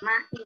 Masih.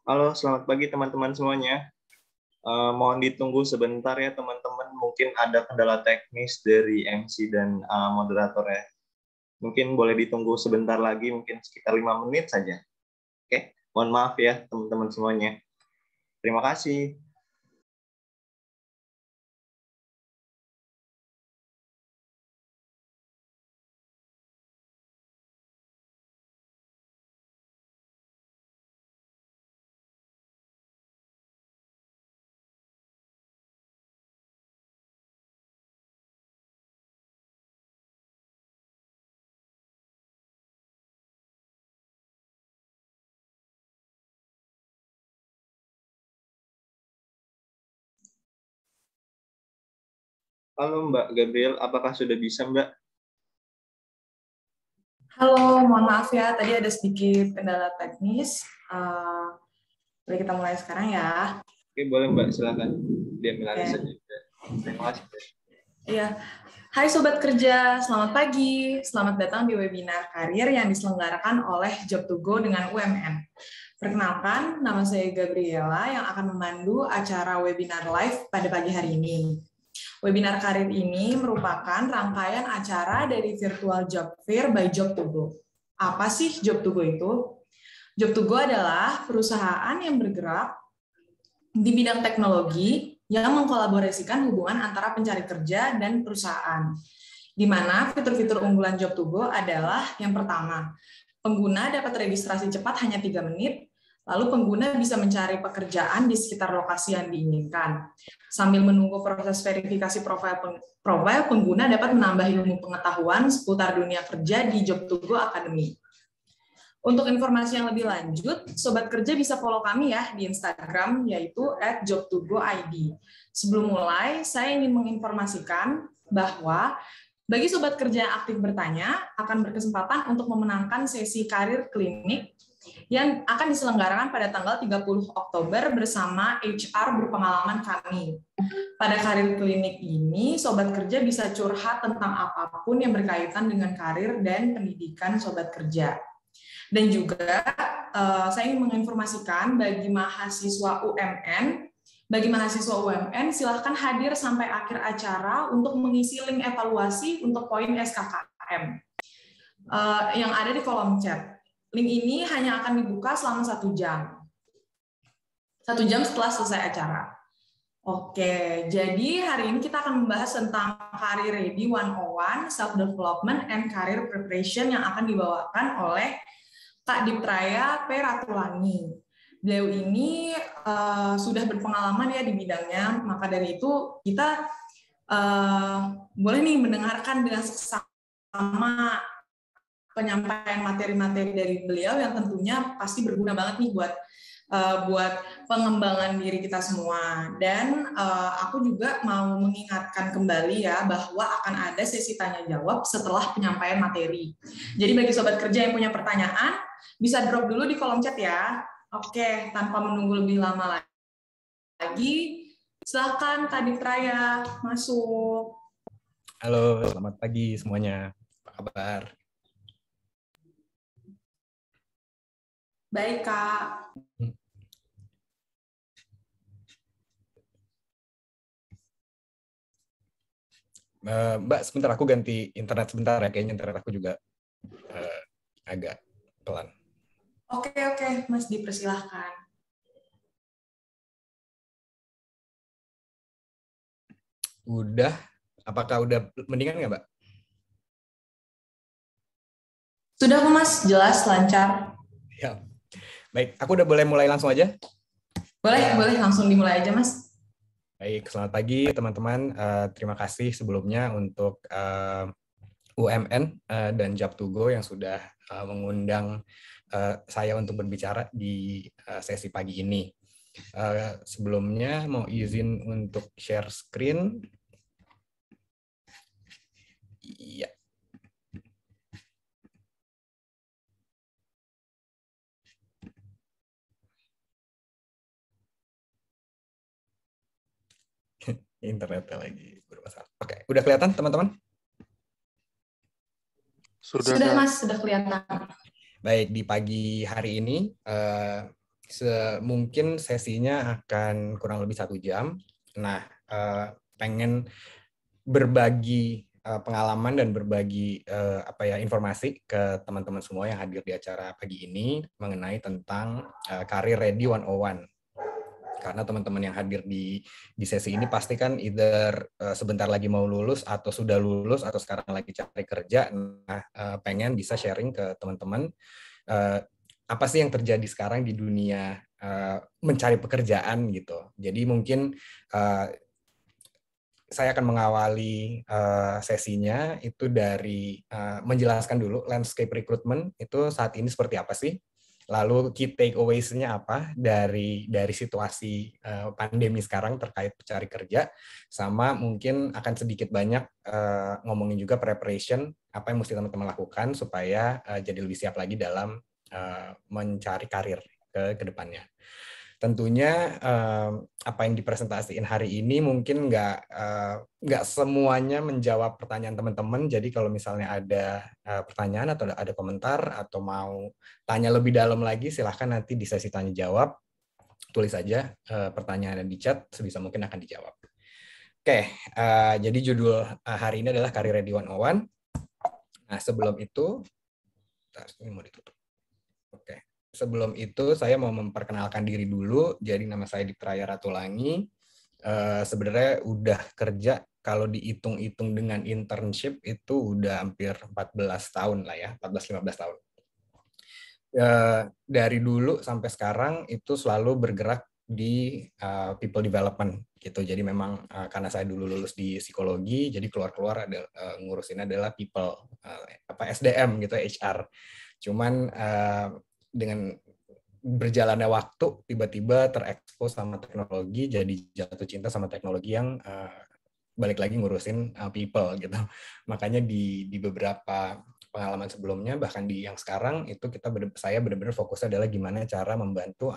Halo, selamat pagi teman-teman semuanya. Mohon ditunggu sebentar ya teman-teman. Mungkin ada kendala teknis dari MC dan moderator ya. Mungkin boleh ditunggu sebentar lagi, mungkin sekitar 5 menit saja. Oke, mohon maaf ya teman-teman semuanya. Terima kasih. Halo Mbak Gabriel, apakah sudah bisa Mbak? Halo, mohon maaf ya, tadi ada sedikit kendala teknis. Boleh kita mulai sekarang ya? Oke, boleh Mbak, silakan. Diambil alih saja. Terima kasih. Iya. Hai Sobat Kerja, selamat pagi. Selamat datang di webinar karir yang diselenggarakan oleh Job2Go dengan UMN. Perkenalkan, nama saya Gabriela yang akan memandu acara webinar live pada pagi hari ini. Webinar karir ini merupakan rangkaian acara dari Virtual Job Fair by Job2Go. Apa sih Job2Go itu? Job2Go adalah perusahaan yang bergerak di bidang teknologi yang mengkolaborasikan hubungan antara pencari kerja dan perusahaan. Di mana fitur-fitur unggulan Job2Go adalah yang pertama, pengguna dapat registrasi cepat hanya 3 menit, lalu pengguna bisa mencari pekerjaan di sekitar lokasi yang diinginkan. Sambil menunggu proses verifikasi profil, pengguna dapat menambah ilmu pengetahuan seputar dunia kerja di Job2Go Academy. Untuk informasi yang lebih lanjut, Sobat Kerja bisa follow kami ya di Instagram, yaitu @job2goid. Sebelum mulai, saya ingin menginformasikan bahwa bagi Sobat Kerja yang aktif bertanya, akan berkesempatan untuk memenangkan sesi karir klinik yang akan diselenggarakan pada tanggal 30 Oktober bersama HR berpengalaman kami. Pada karir klinik ini, Sobat Kerja bisa curhat tentang apapun yang berkaitan dengan karir dan pendidikan Sobat Kerja. Dan juga saya ingin menginformasikan bagi mahasiswa UMN, silahkan hadir sampai akhir acara untuk mengisi link evaluasi untuk poin SKKM yang ada di kolom chat. Link ini hanya akan dibuka selama 1 jam. 1 jam setelah selesai acara. Oke, jadi hari ini kita akan membahas tentang Career Ready 101, Self-Development and Career Preparation yang akan dibawakan oleh Kak Diptraya P. Ratulangi. Beliau ini sudah berpengalaman ya di bidangnya, maka dari itu kita boleh nih mendengarkan dengan seksama penyampaian materi-materi dari beliau yang tentunya pasti berguna banget nih buat pengembangan diri kita semua. Dan aku juga mau mengingatkan kembali ya bahwa akan ada sesi tanya jawab setelah penyampaian materi. Jadi bagi sobat kerja yang punya pertanyaan bisa drop dulu di kolom chat ya. Oke, tanpa menunggu lebih lama lagi, silakan Kak Diptraya masuk. Halo, selamat pagi semuanya. Apa kabar? Baik, Kak. Mbak, sebentar aku ganti internet sebentar ya. Kayaknya internet aku juga agak pelan. Oke, Mas dipersilahkan. Udah, apakah udah mendingan nggak, Mbak? Sudah, Mas. Jelas, lancar. Ya. Baik, aku udah boleh mulai langsung aja? Boleh langsung dimulai aja, Mas. Baik, selamat pagi teman-teman. Terima kasih sebelumnya untuk UMN dan Job2Go yang sudah mengundang saya untuk berbicara di sesi pagi ini. Sebelumnya mau izin untuk share screen. Iya. Internetnya lagi bermasalah. Oke, udah kelihatan teman-teman? Sudah Mas, sudah kelihatan. Baik, di pagi hari ini mungkin sesinya akan kurang lebih 1 jam. Nah, pengen berbagi pengalaman dan berbagi informasi ke teman-teman semua yang hadir di acara pagi ini mengenai tentang Career Ready 101. Karena teman-teman yang hadir di sesi ini pasti kan either sebentar lagi mau lulus atau sudah lulus atau sekarang lagi cari kerja. Nah, pengen bisa sharing ke teman-teman apa sih yang terjadi sekarang di dunia mencari pekerjaan gitu. Jadi mungkin saya akan mengawali sesinya itu dari menjelaskan dulu landscape recruitment itu saat ini seperti apa sih. Lalu key takeaways-nya apa dari situasi pandemi sekarang terkait cari kerja, sama mungkin akan sedikit banyak ngomongin juga preparation, apa yang mesti teman-teman lakukan supaya jadi lebih siap lagi dalam mencari karir ke depannya. Tentunya apa yang dipresentasiin hari ini mungkin nggak semuanya menjawab pertanyaan teman-teman. Jadi kalau misalnya ada pertanyaan atau ada komentar atau mau tanya lebih dalam lagi, silahkan nanti di sesi tanya jawab tulis saja pertanyaan di chat, sebisa mungkin akan dijawab. Oke, jadi judul hari ini adalah Career Ready 101. Nah, sebelum itu, ini mau ditutup. Oke. Sebelum itu saya mau memperkenalkan diri dulu. Jadi nama saya Diptraya Ratulangi. Sebenarnya udah kerja kalau dihitung-hitung dengan internship itu udah hampir 14 tahun lah ya, 14-15 tahun. Dari dulu sampai sekarang itu selalu bergerak di people development gitu. Jadi memang karena saya dulu lulus di psikologi, jadi keluar-keluar ada ngurusin adalah people SDM gitu, HR. Cuman dengan berjalannya waktu tiba-tiba terekspos sama teknologi, jadi jatuh cinta sama teknologi yang balik lagi ngurusin people gitu. Makanya di beberapa pengalaman sebelumnya, bahkan di yang sekarang itu saya benar-benar fokusnya adalah gimana cara membantu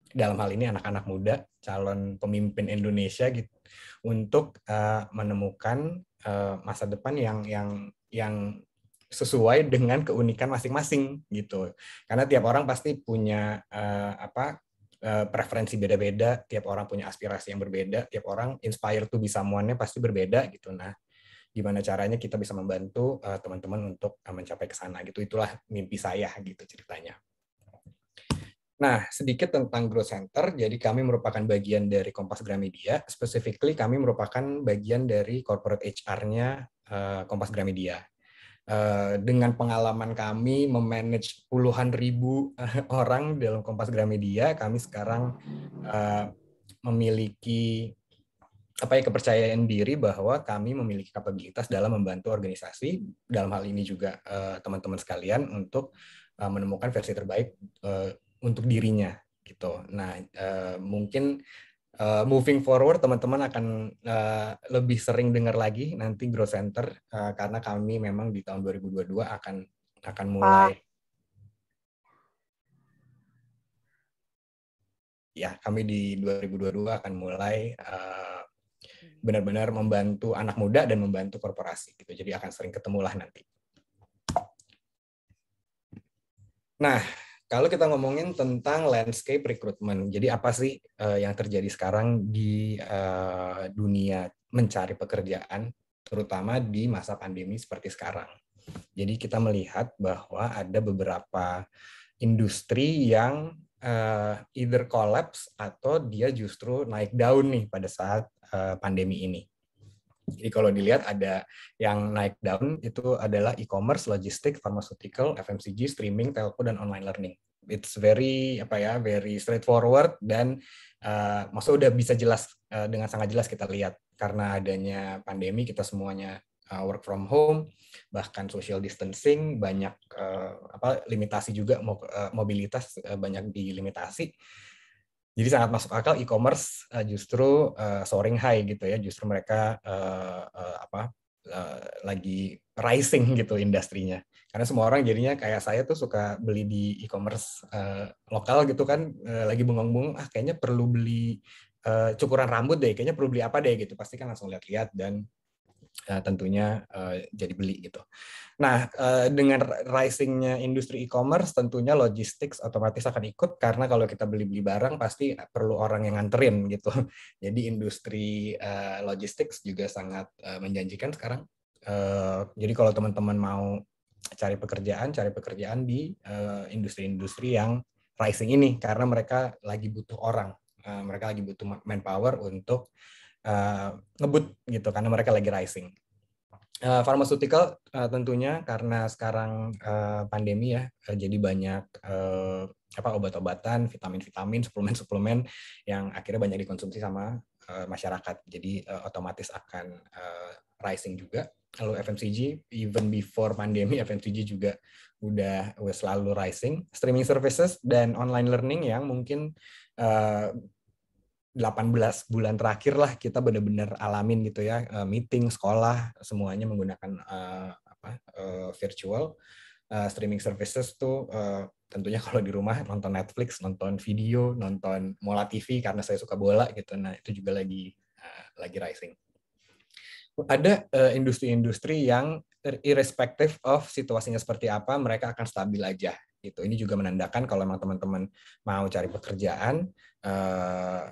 dalam hal ini anak-anak muda calon pemimpin Indonesia gitu untuk menemukan masa depan yang sesuai dengan keunikan masing-masing gitu. Karena tiap orang pasti punya preferensi beda-beda, tiap orang punya aspirasi yang berbeda, tiap orang inspired to be someone-nya pasti berbeda gitu. Nah, gimana caranya kita bisa membantu teman-teman untuk mencapai ke sana gitu. Itulah mimpi saya gitu ceritanya. Nah, sedikit tentang Growth Center. Jadi kami merupakan bagian dari Kompas Gramedia. Specifically kami merupakan bagian dari corporate HR-nya Kompas Gramedia. Dengan pengalaman kami memanage puluhan ribu orang dalam Kompas Gramedia, kami sekarang memiliki kepercayaan diri bahwa kami memiliki kapabilitas dalam membantu organisasi, dalam hal ini juga teman-teman sekalian, untuk menemukan versi terbaik untuk dirinya gitu. Nah, mungkin moving forward teman-teman akan lebih sering dengar lagi nanti Growth Center karena kami memang di tahun 2022 akan mulai kami di 2022 akan mulai benar-benar membantu anak muda dan membantu korporasi gitu. Jadi akan sering ketemulah nanti. Nah, kalau kita ngomongin tentang landscape recruitment, jadi apa sih yang terjadi sekarang di dunia mencari pekerjaan, terutama di masa pandemi seperti sekarang. Jadi kita melihat bahwa ada beberapa industri yang either collapse atau dia justru naik daun nih pada saat pandemi ini. Jadi kalau dilihat ada yang naik daun itu adalah e-commerce, logistik, pharmaceutical, FMCG, streaming, telco, dan online learning. It's very very straightforward dan maksudnya udah bisa jelas dengan sangat jelas kita lihat karena adanya pandemi kita semuanya work from home, bahkan social distancing, banyak limitasi juga mobilitas banyak dilimitasi. Jadi sangat masuk akal e-commerce justru soaring high gitu ya, justru mereka lagi rising gitu industrinya. Karena semua orang jadinya kayak saya tuh suka beli di e-commerce lokal gitu kan, lagi bengong-bengong, kayaknya perlu beli cukuran rambut deh, kayaknya perlu beli apa deh gitu, pasti kan langsung lihat-lihat dan tentunya jadi beli gitu. Nah, dengan rising-nya industri e-commerce, tentunya logistics otomatis akan ikut, karena kalau kita beli-beli barang, pasti perlu orang yang nganterin gitu. Jadi industri logistics juga sangat menjanjikan sekarang. Jadi kalau teman-teman mau cari pekerjaan di industri-industri yang rising ini, karena mereka lagi butuh orang. Mereka lagi butuh manpower untuk ngebut gitu, karena mereka lagi rising. Pharmaceutical tentunya karena sekarang pandemi ya, jadi banyak obat-obatan, vitamin-vitamin, suplemen-suplemen yang akhirnya banyak dikonsumsi sama masyarakat. Jadi otomatis akan rising juga. Lalu FMCG, even before pandemi, FMCG juga udah selalu rising. Streaming services dan online learning yang mungkin 18 bulan terakhir lah kita benar-benar alamin gitu ya, meeting, sekolah, semuanya menggunakan virtual. Streaming services tuh tentunya kalau di rumah nonton Netflix, nonton video, nonton Mola TV karena saya suka bola gitu. Nah, itu juga lagi rising. Ada industri-industri yang irrespective of situasinya seperti apa, mereka akan stabil aja gitu. Ini juga menandakan kalau memang teman-teman mau cari pekerjaan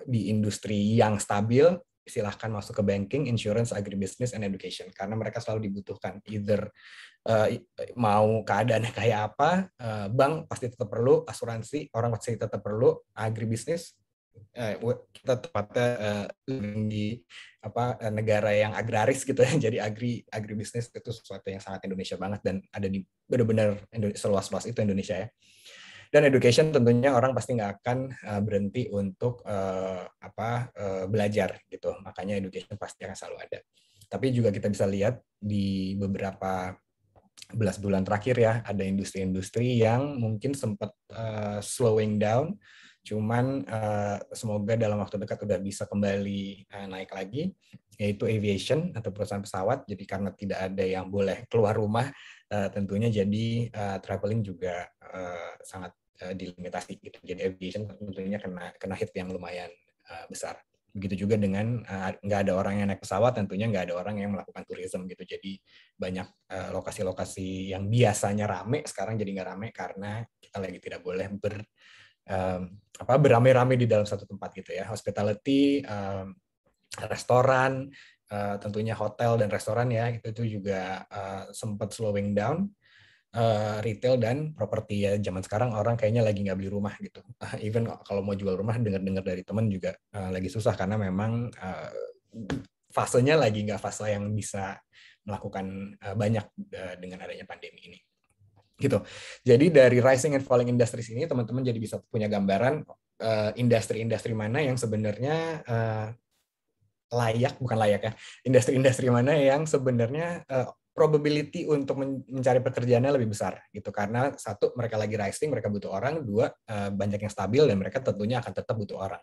di industri yang stabil, silahkan masuk ke banking, insurance, agribusiness, and education karena mereka selalu dibutuhkan. Either mau keadaannya kayak apa, bank pasti tetap perlu, asuransi orang pasti tetap perlu, agribisnis kita tepatnya di negara yang agraris gitu ya, jadi agribisnis itu sesuatu yang sangat Indonesia banget dan ada di benar-benar seluas-luas itu Indonesia ya. Dan education tentunya orang pasti nggak akan berhenti untuk belajar gitu, makanya education pasti akan selalu ada. Tapi juga kita bisa lihat di beberapa belas bulan terakhir ya, ada industri-industri yang mungkin sempat slowing down, cuman semoga dalam waktu dekat udah bisa kembali naik lagi, yaitu aviation atau perusahaan pesawat. Jadi karena tidak ada yang boleh keluar rumah, tentunya jadi traveling juga sangat dilimitasi gitu. Jadi aviation tentunya kena hit yang lumayan besar. Begitu juga dengan nggak ada orang yang naik pesawat, tentunya nggak ada orang yang melakukan tourism gitu. Jadi banyak lokasi-lokasi yang biasanya rame sekarang jadi nggak rame karena kita lagi tidak boleh beramai-ramai di dalam satu tempat gitu ya. Hospitality, restoran, tentunya hotel dan restoran ya, itu juga sempat slowing down. retail dan properti ya. Zaman sekarang orang kayaknya lagi nggak beli rumah gitu. Even kalau mau jual rumah, dengar-dengar dari teman juga lagi susah karena memang fasenya lagi nggak fase yang bisa melakukan banyak dengan adanya pandemi ini. Gitu. Jadi dari rising and falling industries ini teman-teman jadi bisa punya gambaran industri-industri mana yang sebenarnya bukan layak ya, industri-industri mana yang sebenarnya probability untuk mencari pekerjaannya lebih besar gitu, karena satu, mereka lagi rising, mereka butuh orang, dua, banyak yang stabil dan mereka tentunya akan tetap butuh orang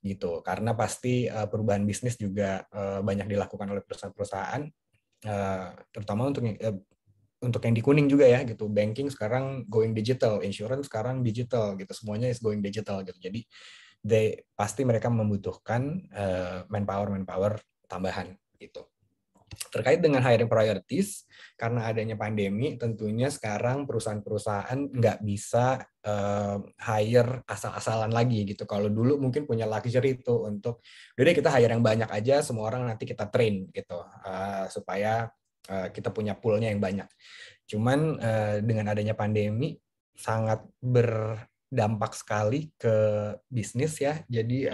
gitu, karena pasti perubahan bisnis juga banyak dilakukan oleh perusahaan-perusahaan, terutama untuk yang di kuning juga ya gitu. Banking sekarang going digital, insurance sekarang digital gitu, semuanya is going digital gitu. Jadi pasti mereka membutuhkan manpower tambahan gitu. Terkait dengan hiring priorities, karena adanya pandemi, tentunya sekarang perusahaan-perusahaan nggak bisa hire asal-asalan lagi gitu. Kalau dulu mungkin punya luxury itu untuk, udah deh kita hire yang banyak aja, semua orang nanti kita train gitu, supaya kita punya poolnya yang banyak. Cuman dengan adanya pandemi, sangat berdampak sekali ke bisnis ya. Jadi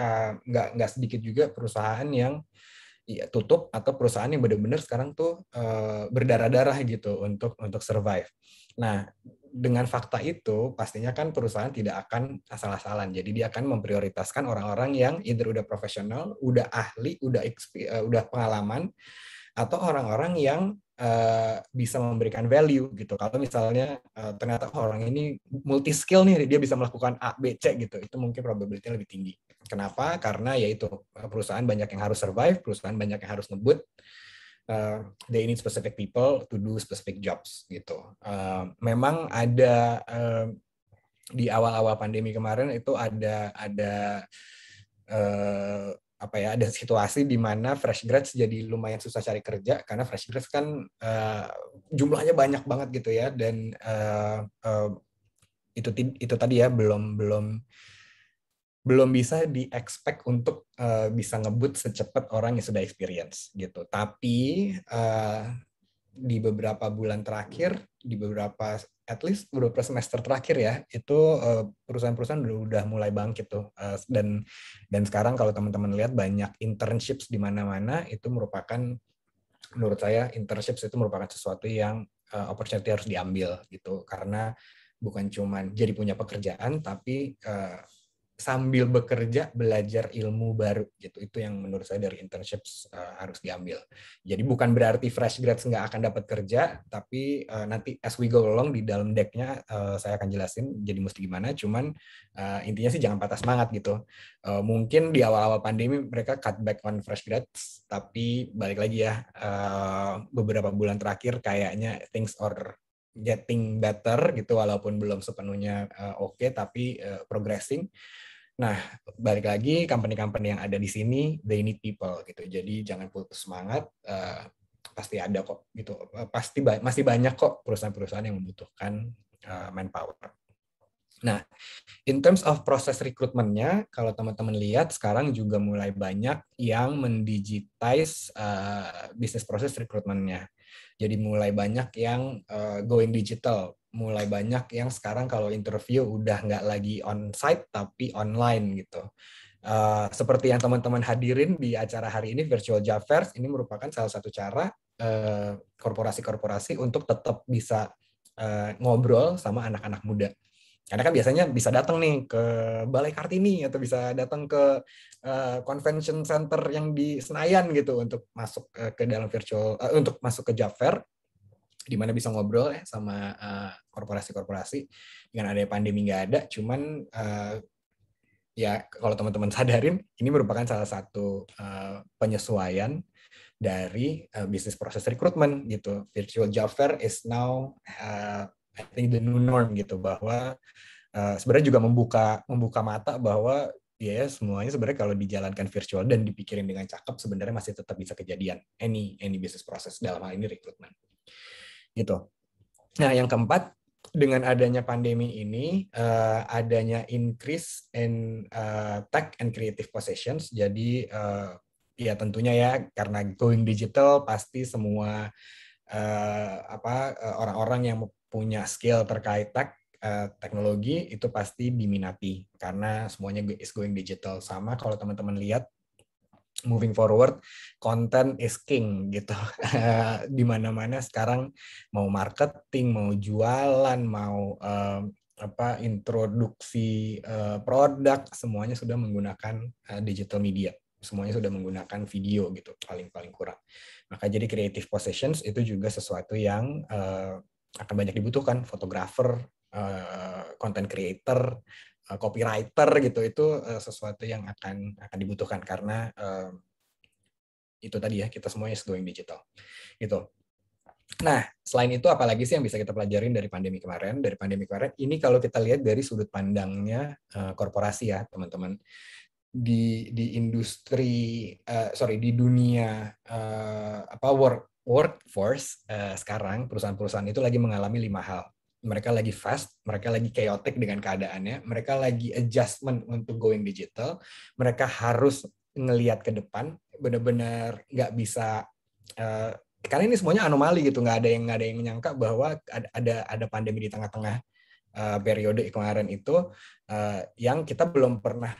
nggak sedikit juga perusahaan yang tutup atau perusahaan yang benar-benar sekarang tuh berdarah-darah gitu untuk survive. Nah, dengan fakta itu pastinya kan perusahaan tidak akan asal-asalan. Jadi dia akan memprioritaskan orang-orang yang either udah profesional, udah ahli, udah pengalaman, atau orang-orang yang bisa memberikan value gitu. Kalau misalnya ternyata orang ini multi skill nih, dia bisa melakukan A, B, C gitu, itu mungkin probability-nya lebih tinggi. Kenapa? Karena yaitu perusahaan banyak yang harus survive, perusahaan banyak yang harus ngebut. They need specific people to do specific jobs gitu. Memang ada di awal-awal pandemi kemarin itu ada ada situasi di mana fresh grads jadi lumayan susah cari kerja karena fresh grads kan jumlahnya banyak banget gitu ya, dan itu tadi ya belum bisa di-expect untuk bisa ngebut secepat orang yang sudah experience gitu. Tapi di beberapa bulan terakhir, at least beberapa semester terakhir ya, itu perusahaan-perusahaan udah mulai bangkit tuh. Dan sekarang kalau teman-teman lihat banyak internships di mana-mana, itu merupakan, menurut saya internships itu merupakan sesuatu yang opportunity harus diambil gitu, karena bukan cuma jadi punya pekerjaan, tapi sambil bekerja belajar ilmu baru gitu. Itu yang menurut saya dari internships harus diambil. Jadi bukan berarti fresh grads nggak akan dapat kerja, tapi nanti as we go along di dalam deck-nya saya akan jelasin jadi mesti gimana. Cuman intinya sih jangan patah semangat gitu. Mungkin di awal-awal pandemi mereka cut back on fresh grads, tapi balik lagi ya, beberapa bulan terakhir kayaknya things are getting better gitu, walaupun belum sepenuhnya oke, tapi progressing. Nah, balik lagi, company-company yang ada di sini, they need people gitu. Jadi jangan putus semangat, pasti ada kok gitu. Pasti masih banyak kok perusahaan-perusahaan yang membutuhkan manpower. Nah, in terms of proses rekrutmennya, kalau teman-teman lihat sekarang juga mulai banyak yang mendigitize bisnis proses rekrutmennya. Jadi mulai banyak yang going digital, mulai banyak yang sekarang kalau interview udah nggak lagi on-site tapi online gitu. Seperti yang teman-teman hadirin di acara hari ini, Virtual Job Fairs, ini merupakan salah satu cara korporasi-korporasi untuk tetap bisa ngobrol sama anak-anak muda. Karena kan biasanya bisa datang nih ke Balai Kartini atau bisa datang ke convention center yang di Senayan gitu untuk masuk ke dalam virtual, untuk masuk ke job fair, di mana bisa ngobrol ya sama korporasi-korporasi. Dengan adanya pandemi nggak ada, cuman ya kalau teman-teman sadarin, ini merupakan salah satu penyesuaian dari bisnis proses rekrutmen gitu. Virtual job fair is now I think the new norm gitu, bahwa sebenarnya juga membuka mata bahwa ya semuanya sebenarnya kalau dijalankan virtual dan dipikirin dengan cakep sebenarnya masih tetap bisa kejadian any business process, dalam hal ini rekrutmen gitu. Nah, yang keempat, dengan adanya pandemi ini adanya increase in tech and creative positions. Jadi ya tentunya ya karena going digital pasti semua orang-orang yang punya skill terkait teknologi itu pasti diminati karena semuanya is going digital. Sama kalau teman-teman lihat moving forward, content is king gitu. Di mana-mana sekarang mau marketing, mau jualan, mau introduksi produk, semuanya sudah menggunakan digital media. Semuanya sudah menggunakan video gitu, paling kurang. Maka jadi creative possessions itu juga sesuatu yang akan banyak dibutuhkan. Fotografer, content creator, copywriter gitu, itu sesuatu yang akan dibutuhkan karena itu tadi ya, kita semuanya is going digital gitu. Nah, selain itu apalagi sih yang bisa kita pelajarin dari pandemi kemarin? Dari pandemi kemarin ini kalau kita lihat dari sudut pandangnya korporasi ya, teman-teman. Di industri di dunia workforce sekarang perusahaan-perusahaan itu lagi mengalami 5 hal. Mereka lagi fast, mereka lagi chaotic dengan keadaannya, mereka lagi adjustment untuk going digital, mereka harus ngelihat ke depan, benar-benar nggak bisa karena ini semuanya anomali gitu, nggak ada yang menyangka bahwa ada pandemi di tengah-tengah periode kemarin itu yang kita belum pernah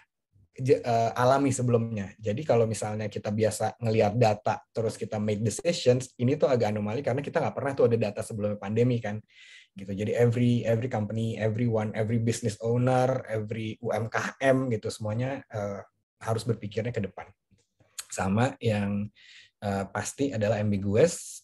alami sebelumnya. Jadi kalau misalnya kita biasa ngelihat data terus kita make decisions, ini tuh agak anomali karena kita nggak pernah tuh ada data sebelum pandemi kan. Gitu. Jadi every company, every business owner, every UMKM gitu semuanya harus berpikirnya ke depan. Sama yang pasti adalah ambiguous,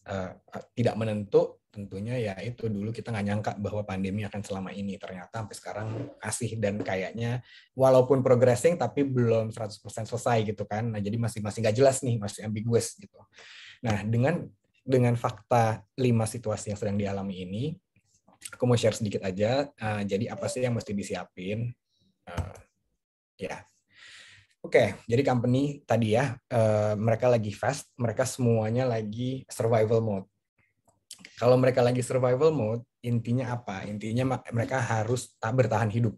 tidak menentu. Tentunya ya itu dulu kita nggak nyangka bahwa pandemi akan selama ini, ternyata sampai sekarang masih, dan kayaknya walaupun progressing tapi belum 100% selesai gitu kan. Nah, jadi masih nggak jelas nih, masih ambiguous gitu. Nah, dengan fakta 5 situasi yang sedang dialami ini, aku mau share sedikit aja. Jadi apa sih yang mesti disiapin? Ya. Oke, jadi company tadi ya, mereka lagi fast, mereka semuanya lagi survival mode. Kalau mereka lagi survival mode, intinya apa? Intinya mereka harus bertahan hidup.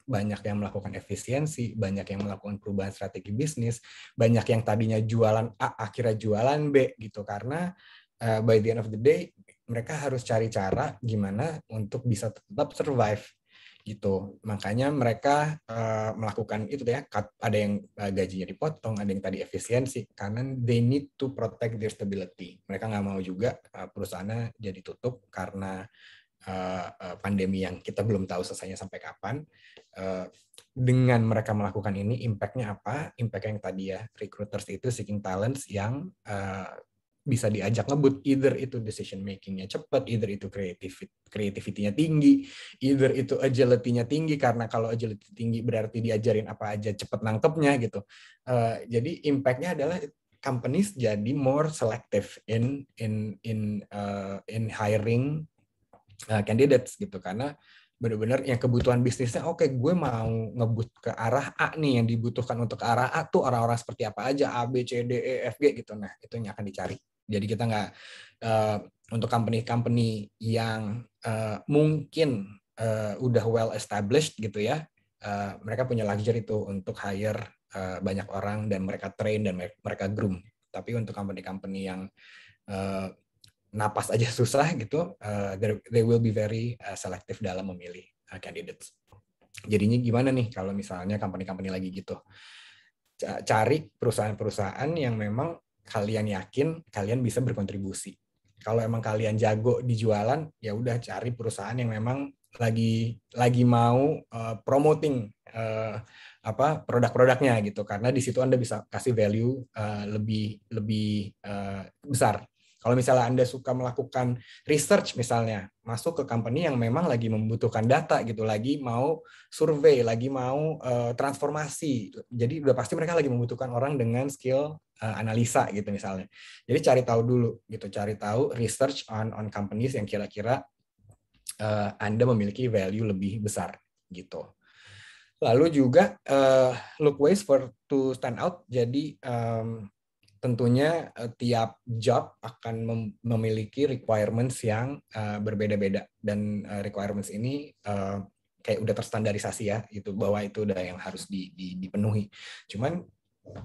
Banyak yang melakukan efisiensi, banyak yang melakukan perubahan strategi bisnis, banyak yang tadinya jualan A, akhirnya jualan B gitu. Karena by the end of the day, mereka harus cari cara gimana untuk bisa tetap survive gitu. Makanya mereka melakukan itu ya, ada yang gajinya dipotong, ada yang tadi efisiensi, karena they need to protect their stability. Mereka nggak mau juga perusahaannya jadi tutup karena pandemi yang kita belum tahu selesainya sampai kapan. Dengan mereka melakukan ini, impact-nya apa? Impact yang tadi ya, recruiters itu seeking talents yang bisa diajak ngebut, either itu decision making-nya cepat, either itu creativity-nya tinggi, either itu agility-nya tinggi, karena kalau agility tinggi berarti diajarin apa aja cepat nangkepnya gitu. Jadi impact-nya adalah companies jadi more selective in hiring candidates gitu, karena benar-benar yang kebutuhan bisnisnya, oke, gue mau ngebut ke arah A nih, yang dibutuhkan untuk ke arah A tuh orang-orang seperti apa aja, A, B, C, D, E, F, G gitu. Nah, itu yang akan dicari. Jadi kita nggak, untuk company-company yang mungkin udah well established gitu ya, mereka punya luxury itu untuk hire banyak orang dan mereka train dan mereka groom. Tapi untuk company-company yang napas aja susah gitu, they will be very selective dalam memilih candidates. Jadinya gimana nih kalau misalnya company-company lagi gitu? Cari perusahaan-perusahaan yang memang kalian yakin kalian bisa berkontribusi. Kalau emang kalian jago di jualan, ya udah cari perusahaan yang memang lagi mau promoting produk-produknya gitu, karena di situ Anda bisa kasih value lebih besar. Kalau misalnya Anda suka melakukan research misalnya, masuk ke company yang memang lagi membutuhkan data gitu, lagi mau survei, lagi mau transformasi. Jadi udah pasti mereka lagi membutuhkan orang dengan skill analisa gitu misalnya. Jadi cari tahu dulu gitu, cari tahu research on companies yang kira-kira Anda memiliki value lebih besar gitu. Lalu juga look ways to stand out. Jadi tentunya tiap job akan memiliki requirements yang berbeda-beda, dan requirements ini kayak udah terstandarisasi ya, itu bahwa itu udah yang harus dipenuhi. Cuman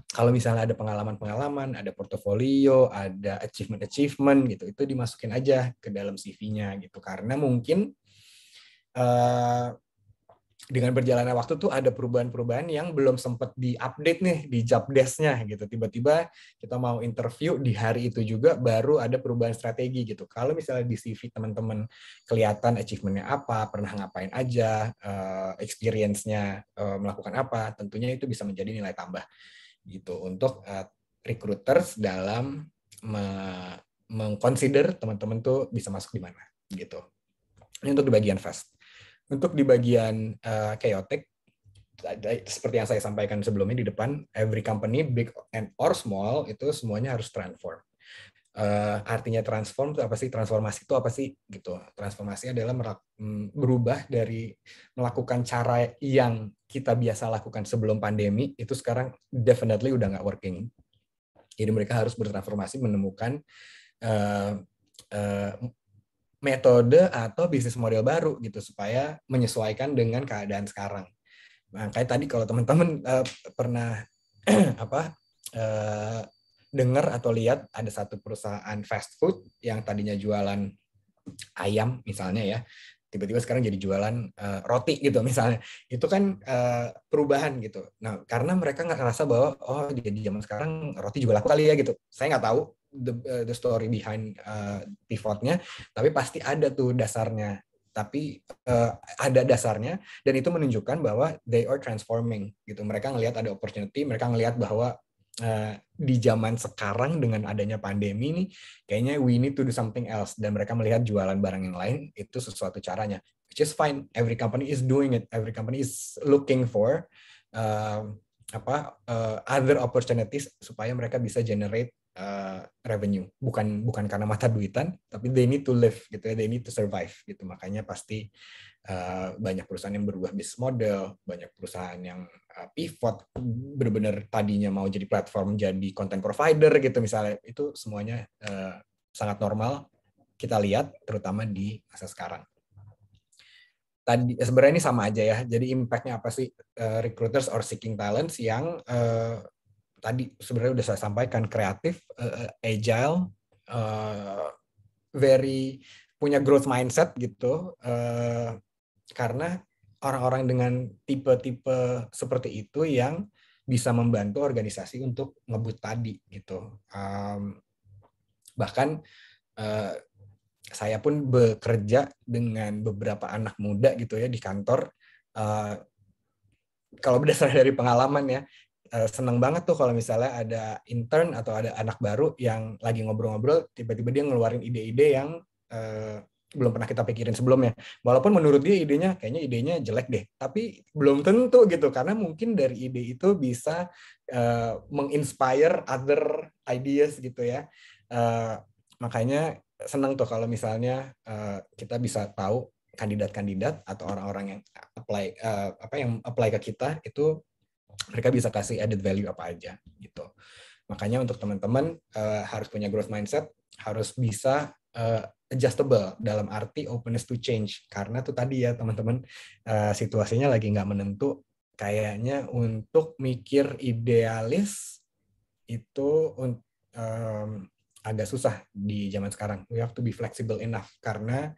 kalau misalnya ada pengalaman-pengalaman, ada portofolio, ada achievement gitu, itu dimasukin aja ke dalam CV-nya gitu. Karena mungkin dengan berjalannya waktu tuh ada perubahan-perubahan yang belum sempat di-update nih di job desk-nya gitu. Tiba-tiba kita mau interview di hari itu juga baru ada perubahan strategi gitu. Kalau misalnya di CV teman-teman kelihatan achievement-nya apa, pernah ngapain aja, experience-nya melakukan apa, tentunya itu bisa menjadi nilai tambah gitu untuk recruiters dalam mengconsider teman-teman tuh bisa masuk di mana gitu. Ini untuk di bagian fast. Untuk di bagian chaotic, seperti yang saya sampaikan sebelumnya di depan, every company, big and or small, itu semuanya harus transform. Artinya transform itu apa sih? Transformasi itu apa sih? Gitu. Transformasi adalah berubah dari melakukan cara yang kita biasa lakukan sebelum pandemi, itu sekarang definitely udah nggak working. Jadi mereka harus bertransformasi menemukan metode atau bisnis model baru gitu supaya menyesuaikan dengan keadaan sekarang. Nah, kayak tadi kalau teman-teman pernah dengar atau lihat ada satu perusahaan fast food yang tadinya jualan ayam misalnya ya, tiba-tiba sekarang jadi jualan roti gitu misalnya. Itu kan perubahan gitu. Nah, karena mereka nggak ngerasa bahwa oh di zaman sekarang roti juga laku kali ya gitu. Saya nggak tahu the story behind pivotnya, tapi pasti ada tuh dasarnya. Tapi ada dasarnya dan itu menunjukkan bahwa they are transforming gitu. Mereka ngelihat ada opportunity, mereka ngelihat bahwa di zaman sekarang dengan adanya pandemi nih, kayaknya we need to do something else. Dan mereka melihat jualan barang yang lain itu sesuatu caranya, which is fine. Every company is doing it. Every company is looking for other opportunities supaya mereka bisa generate revenue. Bukan karena mata duitan, tapi they need to live gitu ya, they need to survive gitu. Makanya pasti banyak perusahaan yang berubah bisnis model, banyak perusahaan yang pivot, benar-benar tadinya mau jadi platform jadi content provider gitu misalnya. Itu semuanya sangat normal kita lihat terutama di masa sekarang. Tadi sebenarnya ini sama aja ya. Jadi impact-nya apa sih recruiters or seeking talents yang tadi sebenarnya udah saya sampaikan, kreatif, agile, very punya growth mindset gitu. Karena orang-orang dengan tipe-tipe seperti itu yang bisa membantu organisasi untuk ngebut tadi gitu. Bahkan saya pun bekerja dengan beberapa anak muda gitu ya di kantor. Kalau berdasarkan dari pengalaman ya, seneng banget tuh kalau misalnya ada intern atau ada anak baru yang lagi ngobrol-ngobrol, tiba-tiba dia ngeluarin ide-ide yang belum pernah kita pikirin sebelumnya. Walaupun menurut dia kayaknya idenya jelek deh, tapi belum tentu gitu, karena mungkin dari ide itu bisa menginspire other ideas gitu ya. Makanya senang tuh kalau misalnya kita bisa tahu kandidat-kandidat atau orang-orang yang apply ke kita itu mereka bisa kasih added value apa aja gitu. Makanya untuk teman-teman harus punya growth mindset, harus bisa adjustable dalam arti openness to change, karena tuh tadi ya teman-teman situasinya lagi nggak menentu, kayaknya untuk mikir idealis itu agak susah di zaman sekarang. We have to be flexible enough karena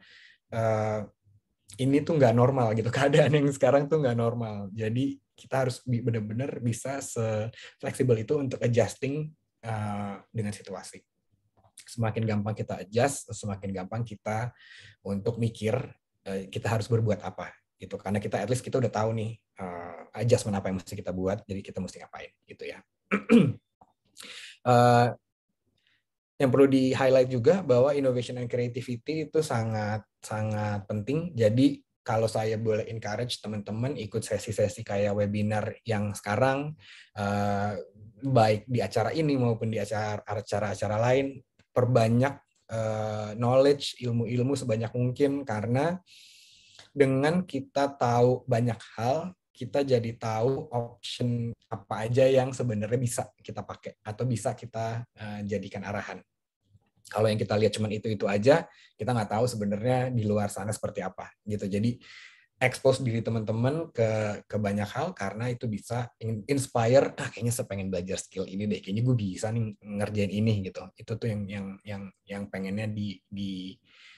ini tuh nggak normal gitu, keadaan yang sekarang tuh nggak normal. Jadi kita harus benar-benar bisa se-fleksibel itu untuk adjusting dengan situasi. Semakin gampang kita adjust, semakin gampang kita untuk mikir kita harus berbuat apa gitu. Karena kita at least kita udah tahu nih adjustment apa yang mesti kita buat, jadi kita mesti ngapain gitu ya. Yang perlu di-highlight juga bahwa innovation and creativity itu sangat penting. Jadi kalau saya boleh encourage teman-teman ikut sesi-sesi kayak webinar yang sekarang, baik di acara ini maupun di acara-acara lain, perbanyak knowledge, ilmu-ilmu sebanyak mungkin, karena dengan kita tahu banyak hal, kita jadi tahu option apa aja yang sebenarnya bisa kita pakai atau bisa kita jadikan arahan. Kalau yang kita lihat cuman itu aja, kita nggak tahu sebenarnya di luar sana seperti apa gitu. Jadi expose diri teman-teman ke banyak hal, karena itu bisa inspire, kayaknya saya pengen belajar skill ini deh, kayaknya gue bisa nih ngerjain ini gitu. Itu tuh yang pengennya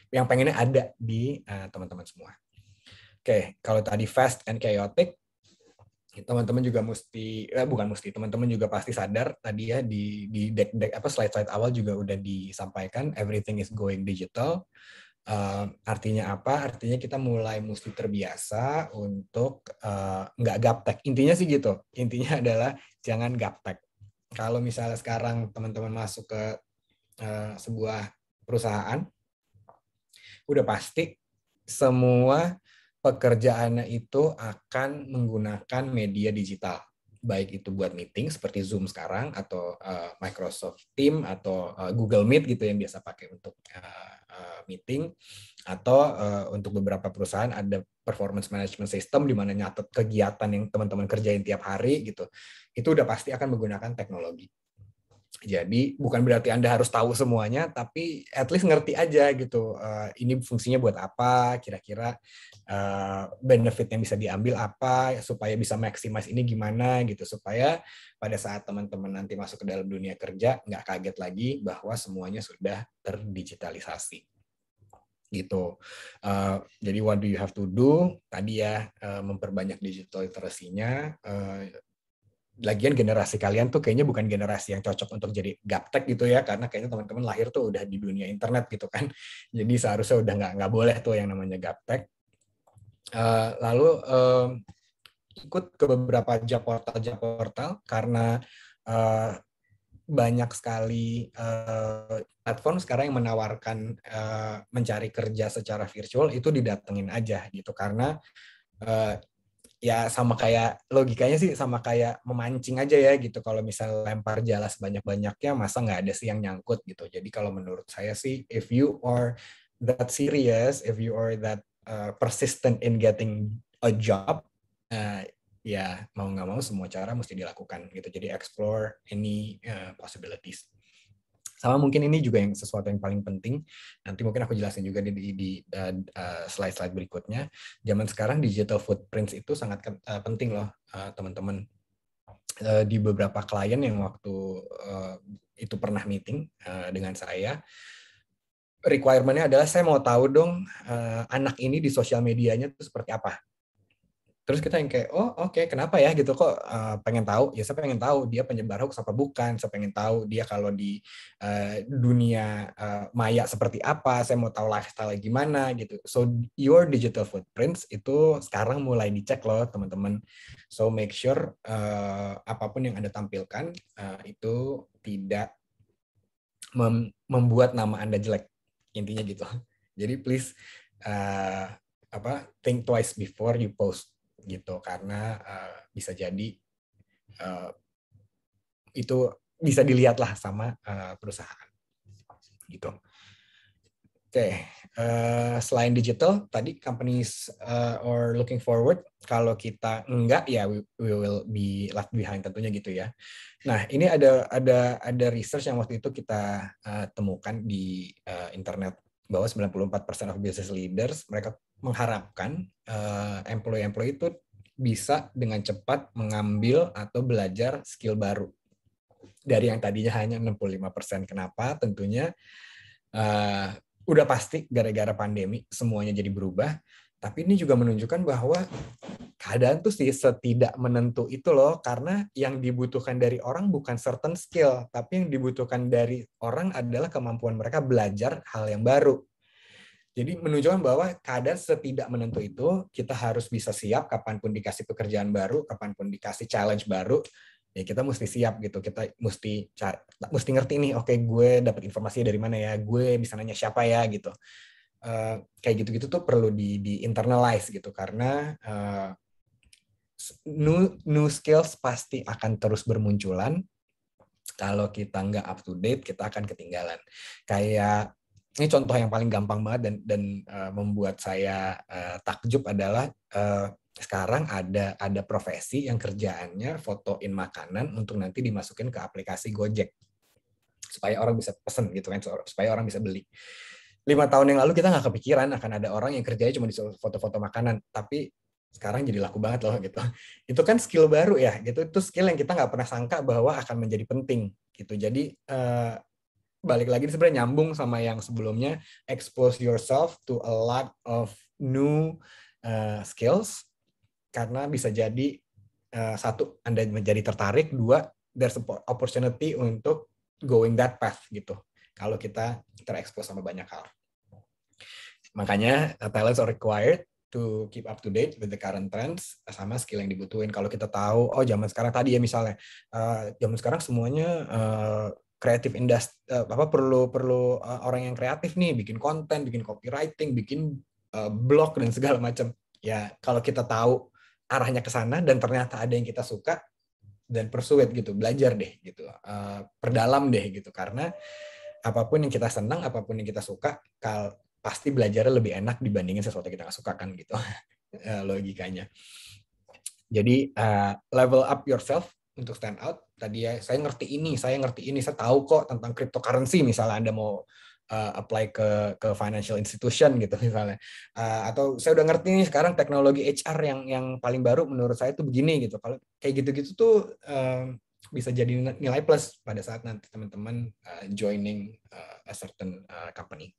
yang pengennya ada di teman-teman semua. Oke, kalau tadi fast and chaotic, teman-teman juga teman-teman juga pasti sadar tadi ya di deck slide-slide awal juga udah disampaikan, everything is going digital. Artinya apa? Artinya kita mulai mesti terbiasa untuk nggak gaptek. Intinya sih gitu. Intinya adalah jangan gaptek. Kalau misalnya sekarang teman-teman masuk ke sebuah perusahaan, udah pasti semua pekerjaannya itu akan menggunakan media digital. Baik itu buat meeting seperti Zoom sekarang, atau Microsoft Teams, atau Google Meet gitu yang biasa pakai untuk meeting, atau untuk beberapa perusahaan ada performance management system di mana nyatet kegiatan yang teman-teman kerjain tiap hari gitu. Itu udah pasti akan menggunakan teknologi. Jadi bukan berarti Anda harus tahu semuanya, tapi at least ngerti aja gitu. Ini fungsinya buat apa, kira-kira benefit yang bisa diambil apa, supaya bisa maximize ini gimana gitu, supaya pada saat teman-teman nanti masuk ke dalam dunia kerja nggak kaget lagi bahwa semuanya sudah terdigitalisasi. Gitu. Jadi what do you have to do? Tadi ya, memperbanyak digital literacy-nya. Lagian generasi kalian tuh kayaknya bukan generasi yang cocok untuk jadi gaptek gitu ya, karena kayaknya teman-teman lahir tuh udah di dunia internet gitu kan. Jadi seharusnya udah nggak boleh tuh yang namanya gaptek. Lalu ikut ke beberapa job portal karena banyak sekali platform sekarang yang menawarkan mencari kerja secara virtual, itu didatengin aja gitu, karena ya sama kayak logikanya sih sama kayak memancing aja ya gitu. Kalau misal lempar jala sebanyak-banyaknya, masa nggak ada sih yang nyangkut gitu. Jadi kalau menurut saya sih, if you are that serious, if you are that persistent in getting a job, ya mau nggak mau semua cara mesti dilakukan gitu. Jadi explore any possibilities. Sama mungkin ini juga yang sesuatu yang paling penting, nanti mungkin aku jelasin juga di slide-slide berikutnya. Zaman sekarang digital footprints itu sangat penting loh teman-teman. Di beberapa klien yang waktu itu pernah meeting dengan saya, requirement-nya adalah saya mau tahu dong anak ini di sosial medianya itu seperti apa. Terus kita yang kayak, oh oke, kenapa ya gitu, kok pengen tahu? Ya saya pengen tahu dia penyebar hoax apa bukan, saya pengen tahu dia kalau di dunia maya seperti apa, saya mau tahu lifestyle gimana gitu. So your digital footprints itu sekarang mulai dicek loh teman-teman. So make sure apapun yang Anda tampilkan itu tidak membuat nama Anda jelek, intinya gitu. Jadi please think twice before you post gitu, karena bisa jadi itu bisa dilihat lah sama perusahaan gitu. Oke, selain digital tadi companies or looking forward, kalau kita enggak ya we will be left behind tentunya gitu ya. Nah, ini ada research yang waktu itu kita temukan di internet, bahwa 94% of business leaders mereka mengharapkan employee itu bisa dengan cepat mengambil atau belajar skill baru dari yang tadinya hanya 65%. Kenapa? Tentunya udah pasti gara-gara pandemi semuanya jadi berubah, tapi ini juga menunjukkan bahwa keadaan tuh sih setidak menentu itu loh, karena yang dibutuhkan dari orang bukan certain skill, tapi yang dibutuhkan dari orang adalah kemampuan mereka belajar hal yang baru. Jadi menunjukkan bahwa keadaan setidak menentu itu, kita harus bisa siap kapanpun dikasih pekerjaan baru, kapanpun dikasih challenge baru, ya kita mesti siap gitu. Kita mesti ngerti nih, oke, gue dapat informasi dari mana ya, gue bisa nanya siapa ya gitu. Kayak gitu-gitu tuh perlu di internalize gitu, karena new skills pasti akan terus bermunculan. Kalau kita nggak up to date, kita akan ketinggalan. Kayak ini contoh yang paling gampang banget dan membuat saya takjub adalah sekarang ada profesi yang kerjaannya fotoin makanan untuk nanti dimasukin ke aplikasi Gojek supaya orang bisa pesen gitu kan, supaya orang bisa beli. 5 tahun yang lalu kita nggak kepikiran akan ada orang yang kerjanya cuma di foto-foto makanan, tapi sekarang jadi laku banget loh gitu. Itu kan skill baru ya, gitu. Itu skill yang kita nggak pernah sangka bahwa akan menjadi penting gitu. Jadi balik lagi sebenarnya nyambung sama yang sebelumnya, expose yourself to a lot of new skills, karena bisa jadi satu, Anda menjadi tertarik, dua, there's opportunity untuk going that path gitu. Kalau kita terekspos sama banyak hal. Makanya talents are required to keep up to date with the current trends sama skill yang dibutuhin. Kalau kita tahu, oh zaman sekarang tadi ya misalnya, zaman sekarang semuanya kreatif industri, perlu orang yang kreatif nih, bikin konten, bikin copywriting, bikin blog dan segala macam. Ya kalau kita tahu arahnya ke sana dan ternyata ada yang kita suka, dan persuade gitu, belajar deh gitu, perdalam deh gitu, karena apapun yang kita senang, apapun yang kita suka, pasti belajarnya lebih enak dibandingin sesuatu yang kita nggak suka kan gitu logikanya. Jadi level up yourself untuk stand out. Tadi ya, saya ngerti ini, saya tahu kok tentang cryptocurrency misalnya Anda mau apply ke financial institution gitu misalnya, atau saya udah ngerti nih sekarang teknologi HR yang paling baru menurut saya itu begini gitu. Kalau kayak gitu-gitu tuh bisa jadi nilai plus pada saat nanti teman-teman joining a certain company.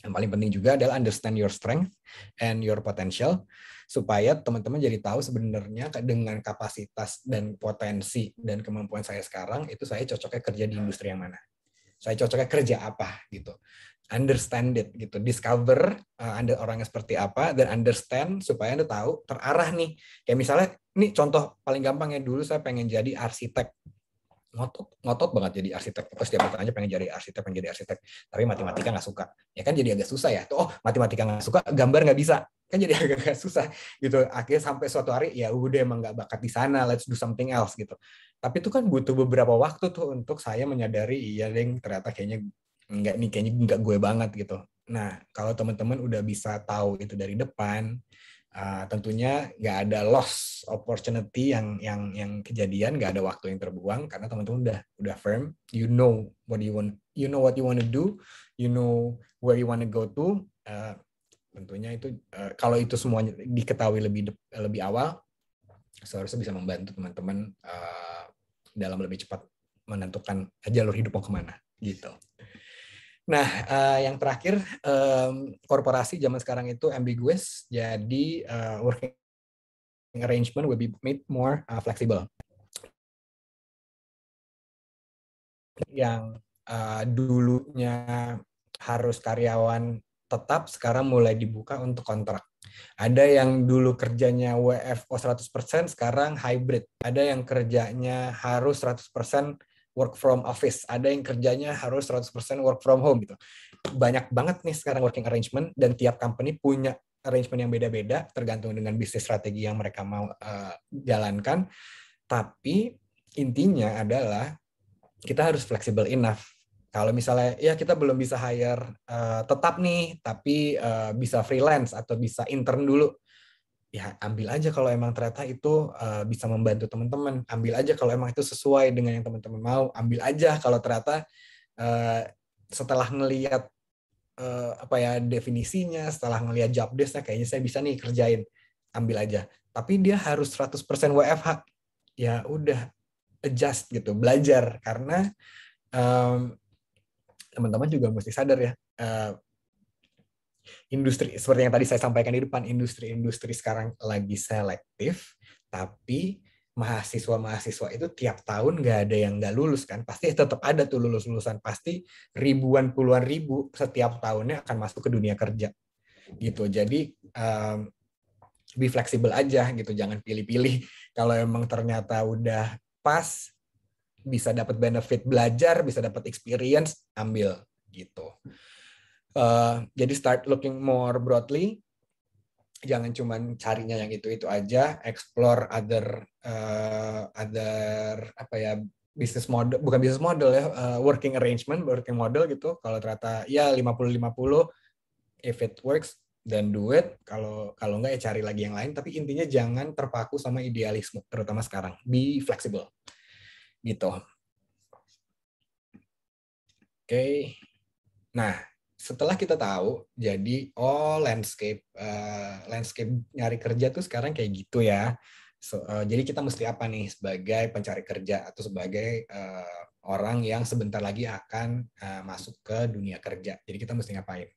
Yang paling penting juga adalah understand your strength and your potential, supaya teman-teman jadi tahu sebenarnya dengan kapasitas dan potensi dan kemampuan saya sekarang, itu saya cocoknya kerja di industri yang mana. Saya cocoknya kerja apa gitu. Understand it gitu. Discover Anda orangnya seperti apa, dan understand supaya Anda tahu terarah nih. Kayak misalnya, ini contoh paling gampang ya, dulu saya pengen jadi arsitek. Ngotot banget jadi arsitek. Terus setiap bertanya pengen jadi arsitek, tapi matematika nggak suka. Ya kan jadi agak susah ya. Oh, matematika nggak suka, gambar nggak bisa. Kan jadi agak susah gitu. Akhirnya sampai suatu hari, ya udah emang nggak bakat di sana, let's do something else gitu. Tapi itu kan butuh beberapa waktu tuh untuk saya menyadari, iya deng, ternyata kayaknya nggak gue banget gitu. Nah, kalau teman-teman udah bisa tahu itu dari depan, tentunya nggak ada loss opportunity yang kejadian, nggak ada waktu yang terbuang, karena teman-teman udah firm, you know what you want to do, you know where you want to go to. Tentunya itu kalau itu semuanya diketahui lebih awal, seharusnya bisa membantu teman-teman dalam lebih cepat menentukan jalur hidup mau kemana gitu. Nah, yang terakhir, korporasi zaman sekarang itu ambiguous, jadi working arrangement will be made more flexible. Yang dulunya harus karyawan tetap, sekarang mulai dibuka untuk kontrak. Ada yang dulu kerjanya WFO 100%, sekarang hybrid. Ada yang kerjanya harus 100% work from office. Ada yang kerjanya harus 100% work from home gitu. Banyak banget nih sekarang working arrangement, dan tiap company punya arrangement yang beda-beda tergantung dengan bisnis strategi yang mereka mau jalankan. Tapi intinya adalah kita harus flexible enough. Kalau misalnya ya kita belum bisa hire tetap nih, tapi bisa freelance atau bisa intern dulu, ya ambil aja kalau emang ternyata itu bisa membantu teman-teman. Ambil aja kalau emang itu sesuai dengan yang teman-teman mau. Ambil aja kalau ternyata setelah ngelihat definisinya, setelah ngelihat job desk-nya, kayaknya saya bisa nih kerjain. Ambil aja. Tapi dia harus 100% WFH. Ya udah, adjust gitu, belajar, karena teman-teman juga mesti sadar ya, industri seperti yang tadi saya sampaikan di depan, industri sekarang lagi selektif, tapi mahasiswa itu tiap tahun nggak ada yang nggak lulus kan, pasti tetap ada tuh lulusan, pasti ribuan puluhan ribu setiap tahunnya akan masuk ke dunia kerja gitu. Jadi be fleksibel aja gitu, jangan pilih-pilih. Kalau emang ternyata udah pas, bisa dapat benefit belajar, bisa dapat experience, ambil gitu. Jadi start looking more broadly, jangan cuma carinya yang itu aja, explore other business model, bukan business model ya, working model gitu. Kalau ternyata ya 50-50, if it works then do it, kalau enggak ya cari lagi yang lain, tapi intinya jangan terpaku sama idealisme, terutama sekarang, be flexible gitu. Oke. Nah, setelah kita tahu, jadi landscape nyari kerja tuh sekarang kayak gitu ya. Jadi kita mesti apa nih sebagai pencari kerja atau sebagai orang yang sebentar lagi akan masuk ke dunia kerja. Jadi kita mesti ngapain?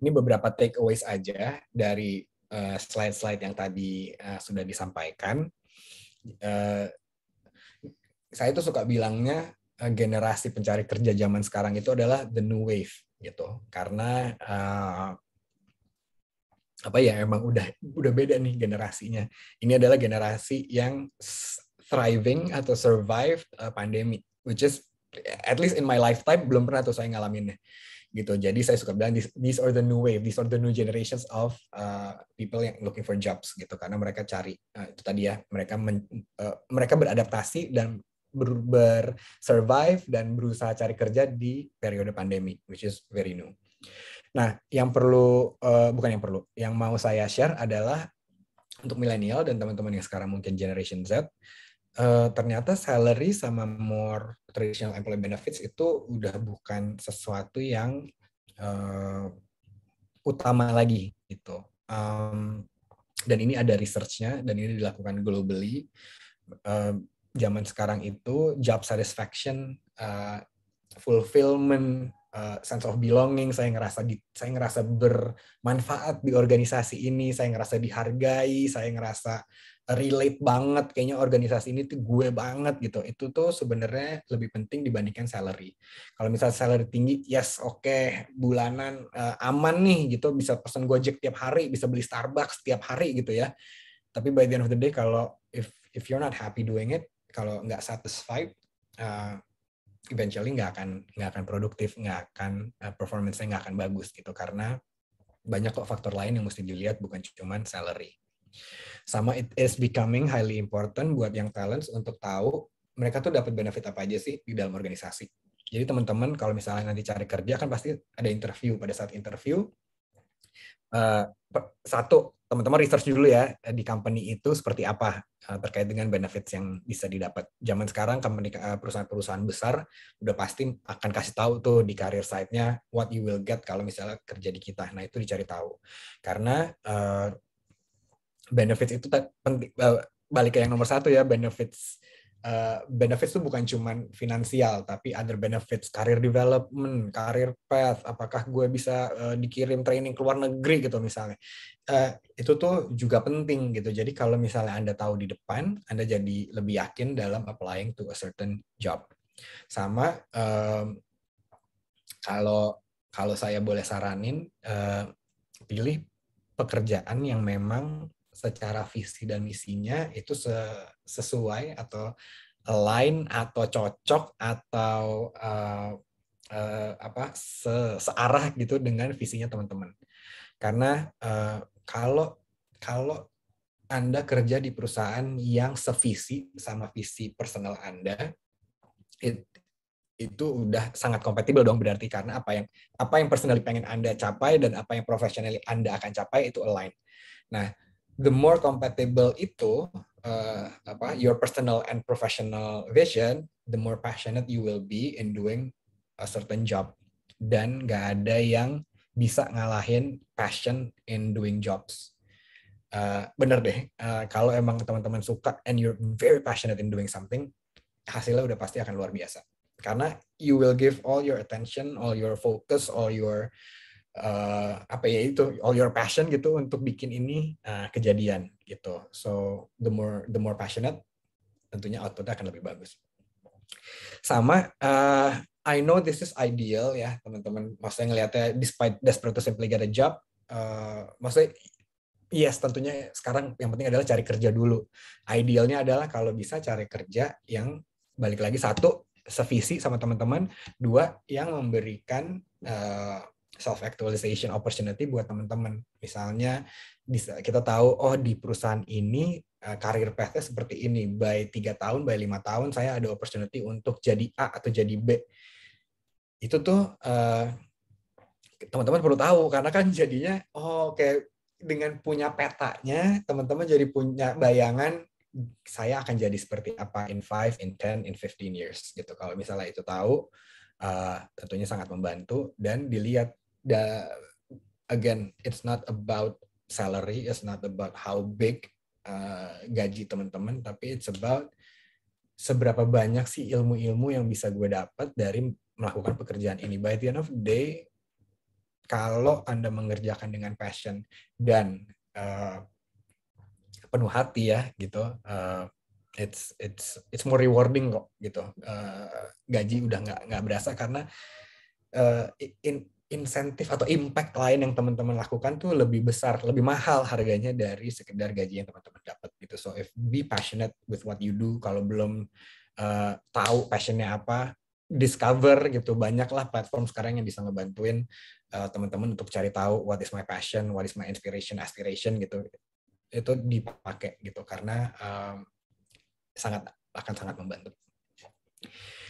Ini beberapa takeaways aja dari slide-slide yang tadi sudah disampaikan. Saya tuh suka bilangnya generasi pencari kerja zaman sekarang itu adalah the new wave gitu, karena apa ya, emang udah beda nih generasinya. Ini adalah generasi yang thriving atau survive pandemi, which is at least in my lifetime belum pernah tuh saya ngalaminnya gitu. Jadi saya suka bilang these are the new wave, these are the new generations of people yang looking for jobs gitu, karena mereka cari itu tadi ya, mereka beradaptasi dan survive dan berusaha cari kerja di periode pandemi, which is very new. Nah, yang mau saya share adalah untuk milenial dan teman-teman yang sekarang mungkin generation Z, ternyata salary sama more traditional employee benefits itu udah bukan sesuatu yang utama lagi gitu. Dan ini ada research-nya dan ini dilakukan globally. Zaman sekarang itu job satisfaction, fulfillment, sense of belonging, saya ngerasa bermanfaat di organisasi ini, saya ngerasa dihargai, saya ngerasa relate banget, kayaknya organisasi ini tuh gue banget gitu. Itu tuh sebenarnya lebih penting dibandingkan salary. Kalau misalnya salary tinggi, yes, oke, bulanan aman nih gitu, bisa pesan Gojek tiap hari, bisa beli Starbucks tiap hari gitu ya. Tapi by the end of the day, kalau if you're not happy doing it, kalau nggak satisfied, eventually nggak akan produktif, nggak akan performance-nya nggak akan bagus gitu, karena banyak kok faktor lain yang mesti dilihat, bukan cuma salary. Sama it is becoming highly important buat yang talents untuk tahu mereka tuh dapat benefit apa aja sih di dalam organisasi. Jadi teman-teman kalau misalnya nanti cari kerja kan pasti ada interview. Pada saat interview, satu, teman-teman research dulu ya di company itu seperti apa terkait dengan benefits yang bisa didapat. Zaman sekarang perusahaan-perusahaan besar udah pasti akan kasih tahu tuh di career site-nya what you will get kalau misalnya kerja di kita. Nah, itu dicari tahu. Karena benefits itu penting, balik ke yang nomor satu ya, benefits itu bukan cuma finansial, tapi other benefits, career development, career path, apakah gue bisa dikirim training ke luar negeri gitu misalnya. Itu tuh juga penting gitu. Jadi kalau misalnya Anda tahu di depan, Anda jadi lebih yakin dalam applying to a certain job. Sama kalau saya boleh saranin, pilih pekerjaan yang memang secara visi dan misinya itu sesuai atau align atau cocok atau searah gitu dengan visinya teman-teman. Karena kalau Anda kerja di perusahaan yang sevisi sama visi personal Anda, itu udah sangat kompatibel dong, berarti, karena apa yang personally pengen Anda capai dan apa yang professionally Anda akan capai itu align. Nah, the more compatible itu your personal and professional vision, the more passionate you will be in doing a certain job. Dan nggak ada yang bisa ngalahin passion in doing jobs. Bener deh, kalau emang teman-teman suka and you're very passionate in doing something, hasilnya udah pasti akan luar biasa. Karena you will give all your attention, all your focus, all your all your passion gitu untuk bikin ini kejadian gitu. So the more passionate, tentunya outputnya akan lebih bagus. Sama I know this is ideal ya teman-teman. Maksudnya ngelihatnya despite desperate to simply get a job, maksudnya yes, tentunya sekarang yang penting adalah cari kerja dulu. Idealnya adalah kalau bisa cari kerja yang balik lagi, satu, sevisi sama teman-teman, dua, yang memberikan self-actualization opportunity buat teman-teman. Misalnya kita tahu, oh di perusahaan ini karir path-nya seperti ini. By 3 tahun, by 5 tahun, saya ada opportunity untuk jadi A atau jadi B. Itu tuh teman-teman perlu tahu, karena kan jadinya, kayak dengan punya petanya, teman-teman jadi punya bayangan, saya akan jadi seperti apa in 5, in 10, in 15 years gitu. Kalau misalnya itu tahu, tentunya sangat membantu. Dan dilihat, again, it's not about salary, it's not about how big gaji teman-teman, tapi it's about seberapa banyak sih ilmu-ilmu yang bisa gue dapat dari melakukan pekerjaan ini. By the end of the day, kalau Anda mengerjakan dengan passion dan penuh hati ya gitu, it's more rewarding kok gitu. Gaji udah nggak berasa karena insentif atau impact lain yang teman-teman lakukan tuh lebih besar, lebih mahal harganya dari sekedar gaji yang teman-teman dapat gitu. So if be passionate with what you do. Kalau belum tahu passionnya apa, discover gitu. Banyaklah platform sekarang yang bisa ngebantuin teman-teman untuk cari tahu what is my passion, what is my inspiration, aspiration gitu. Itu dipakai gitu karena akan sangat membantu.